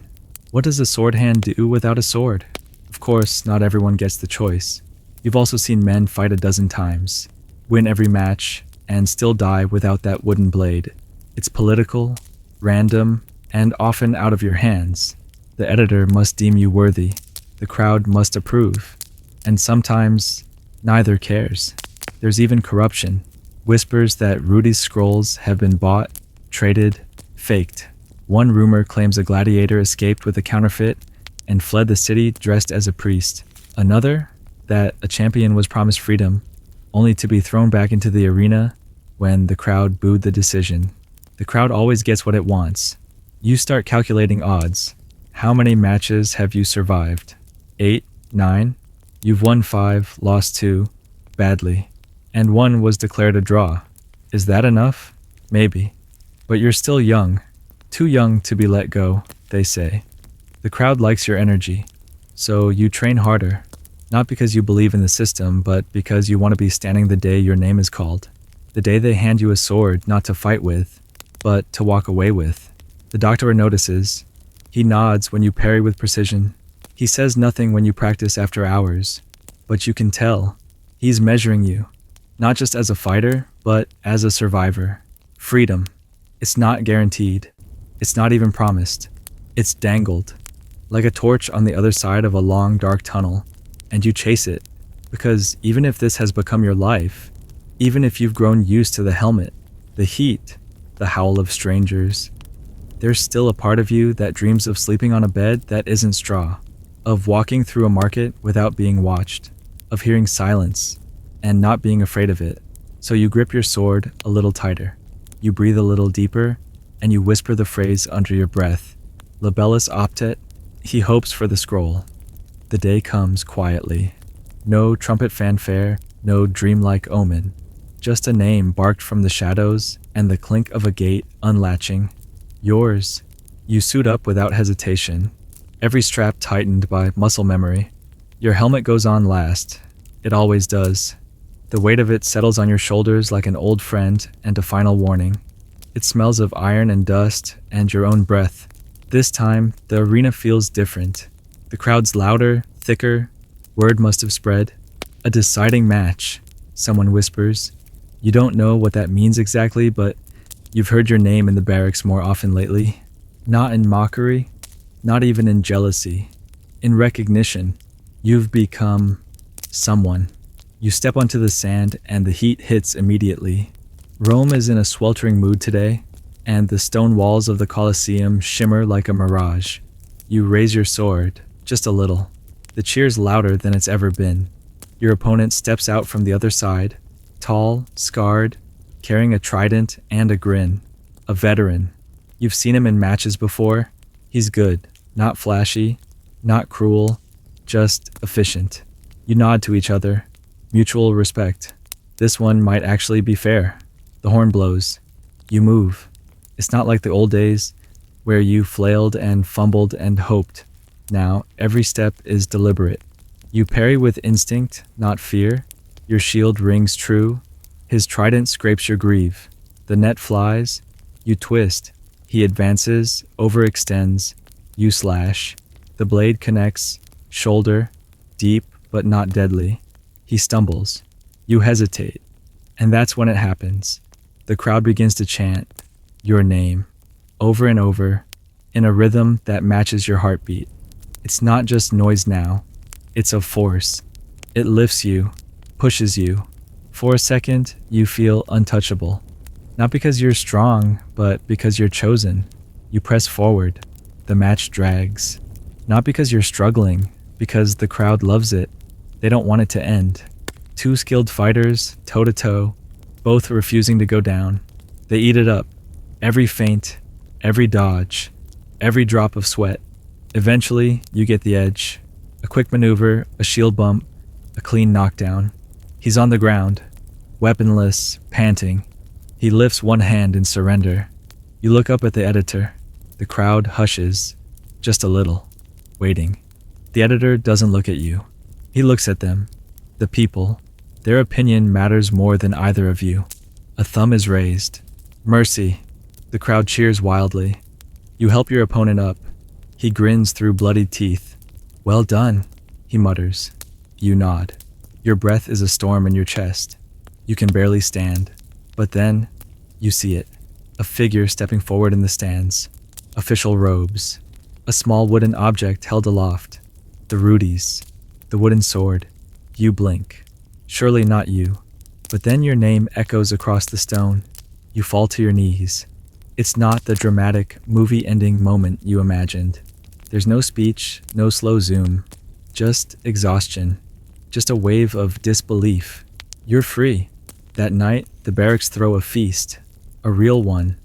What does a sword hand do without a sword? Of course, not everyone gets the choice. You've also seen men fight a dozen times, win every match, and still die without that wooden blade. It's political, random, and often out of your hands. The editor must deem you worthy. The crowd must approve. And sometimes, neither cares. There's even corruption. Whispers that Rudy's scrolls have been bought, traded, faked. One rumor claims a gladiator escaped with a counterfeit and fled the city dressed as a priest. Another, that a champion was promised freedom, only to be thrown back into the arena when the crowd booed the decision. The crowd always gets what it wants. You start calculating odds. How many matches have you survived? 8? 9? You've won 5, lost 2, badly, and 1 was declared a draw. Is that enough? Maybe. But you're still young. Too young to be let go, they say. The crowd likes your energy, so you train harder. Not because you believe in the system, but because you want to be standing the day your name is called. The day they hand you a sword not to fight with, but to walk away with. The doctor notices. He nods when you parry with precision. He says nothing when you practice after hours. But you can tell. He's measuring you. Not just as a fighter, but as a survivor. Freedom. It's not guaranteed. It's not even promised. It's dangled. Like a torch on the other side of a long, dark tunnel. And you chase it. Because even if this has become your life, even if you've grown used to the helmet, the heat, the howl of strangers, there's still a part of you that dreams of sleeping on a bed that isn't straw, of walking through a market without being watched, of hearing silence and not being afraid of it. So you grip your sword a little tighter, you breathe a little deeper, and you whisper the phrase under your breath. Libellus optet, he hopes for the scroll. The day comes quietly. No trumpet fanfare, no dreamlike omen. Just a name barked from the shadows and the clink of a gate unlatching. Yours. You suit up without hesitation, every strap tightened by muscle memory. Your helmet goes on last. It always does. The weight of it settles on your shoulders like an old friend and a final warning. It smells of iron and dust and your own breath. This time, the arena feels different. The crowd's louder, thicker. Word must have spread. A deciding match, someone whispers. You don't know what that means exactly, but you've heard your name in the barracks more often lately. Not in mockery, not even in jealousy. In recognition, you've become someone. You step onto the sand and the heat hits immediately. Rome is in a sweltering mood today, and the stone walls of the Colosseum shimmer like a mirage. You raise your sword, just a little. The cheer's louder than it's ever been. Your opponent steps out from the other side, tall, scarred, carrying a trident and a grin. A veteran. You've seen him in matches before. He's good, not flashy, not cruel, just efficient. You nod to each other. Mutual respect. This one might actually be fair. The horn blows. You move. It's not like the old days, where you flailed and fumbled and hoped. Now, every step is deliberate. You parry with instinct, not fear. Your shield rings true. His trident scrapes your greave. The net flies. You twist. He advances, overextends. You slash. The blade connects. Shoulder. Deep, but not deadly. He stumbles. You hesitate. And that's when it happens. The crowd begins to chant your name, over and over, in a rhythm that matches your heartbeat. It's not just noise now. It's a force. It lifts you, pushes you. For a second, you feel untouchable. Not because you're strong, but because you're chosen. You press forward. The match drags. Not because you're struggling, because the crowd loves it. They don't want it to end. Two skilled fighters, toe-to-toe, both refusing to go down. They eat it up. Every feint, every dodge, every drop of sweat. Eventually, you get the edge. A quick maneuver, a shield bump, a clean knockdown. He's on the ground, weaponless, panting. He lifts one hand in surrender. You look up at the editor. The crowd hushes, just a little, waiting. The editor doesn't look at you. He looks at them, the people. Their opinion matters more than either of you. A thumb is raised. Mercy. The crowd cheers wildly. You help your opponent up. He grins through bloodied teeth. Well done, he mutters. You nod. Your breath is a storm in your chest. You can barely stand. But then, you see it. A figure stepping forward in the stands. Official robes. A small wooden object held aloft. The rudies. The wooden sword. You blink. Surely not you. But then your name echoes across the stone. You fall to your knees. It's not the dramatic, movie ending moment you imagined. There's no speech, no slow zoom, just exhaustion, just a wave of disbelief. You're free. That night, the barracks throw a feast, a real one.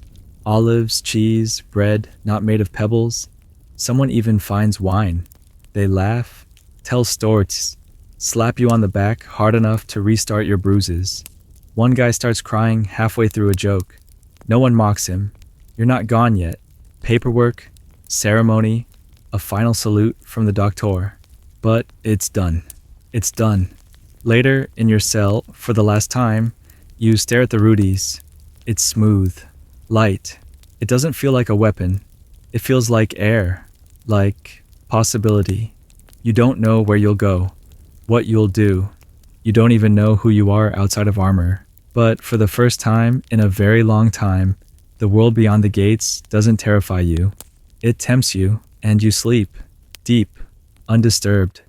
Olives, cheese, bread, not made of pebbles. Someone even finds wine. They laugh, tell stories, slap you on the back hard enough to restart your bruises. One guy starts crying halfway through a joke. No one mocks him. You're not gone yet. Paperwork, ceremony, a final salute from the doctor. But it's done. It's done. Later, in your cell, for the last time, you stare at the Rudies. It's smooth, light. It doesn't feel like a weapon. It feels like air, like possibility. You don't know where you'll go, what you'll do. You don't even know who you are outside of armor. But for the first time in a very long time, the world beyond the gates doesn't terrify you. It tempts you, and you sleep, deep, undisturbed,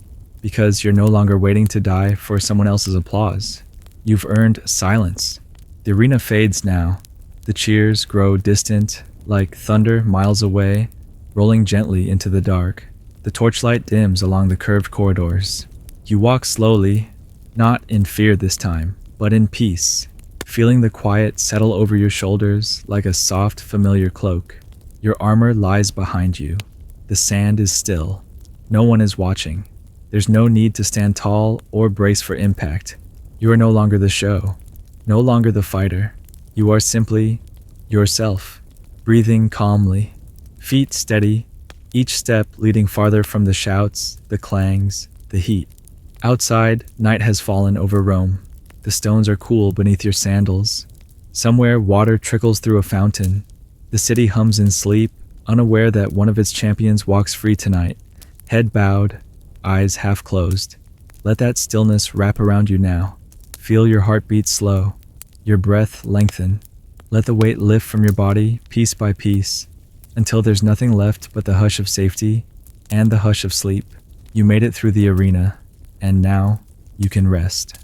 because you're no longer waiting to die for someone else's applause. You've earned silence. The arena fades now. The cheers grow distant, like thunder miles away, rolling gently into the dark. The torchlight dims along the curved corridors. You walk slowly, not in fear this time, but in peace, feeling the quiet settle over your shoulders like a soft, familiar cloak. Your armor lies behind you. The sand is still. No one is watching. There's no need to stand tall or brace for impact. You are no longer the show, no longer the fighter. You are simply yourself, breathing calmly, feet steady, each step leading farther from the shouts, the clangs, the heat. Outside, night has fallen over Rome. The stones are cool beneath your sandals. Somewhere, water trickles through a fountain. The city hums in sleep, unaware that one of its champions walks free tonight, head bowed, eyes half closed. Let that stillness wrap around you now. Feel your heartbeat slow, your breath lengthen. Let the weight lift from your body, piece by piece, until there's nothing left but the hush of safety and the hush of sleep. You made it through the arena, and now you can rest.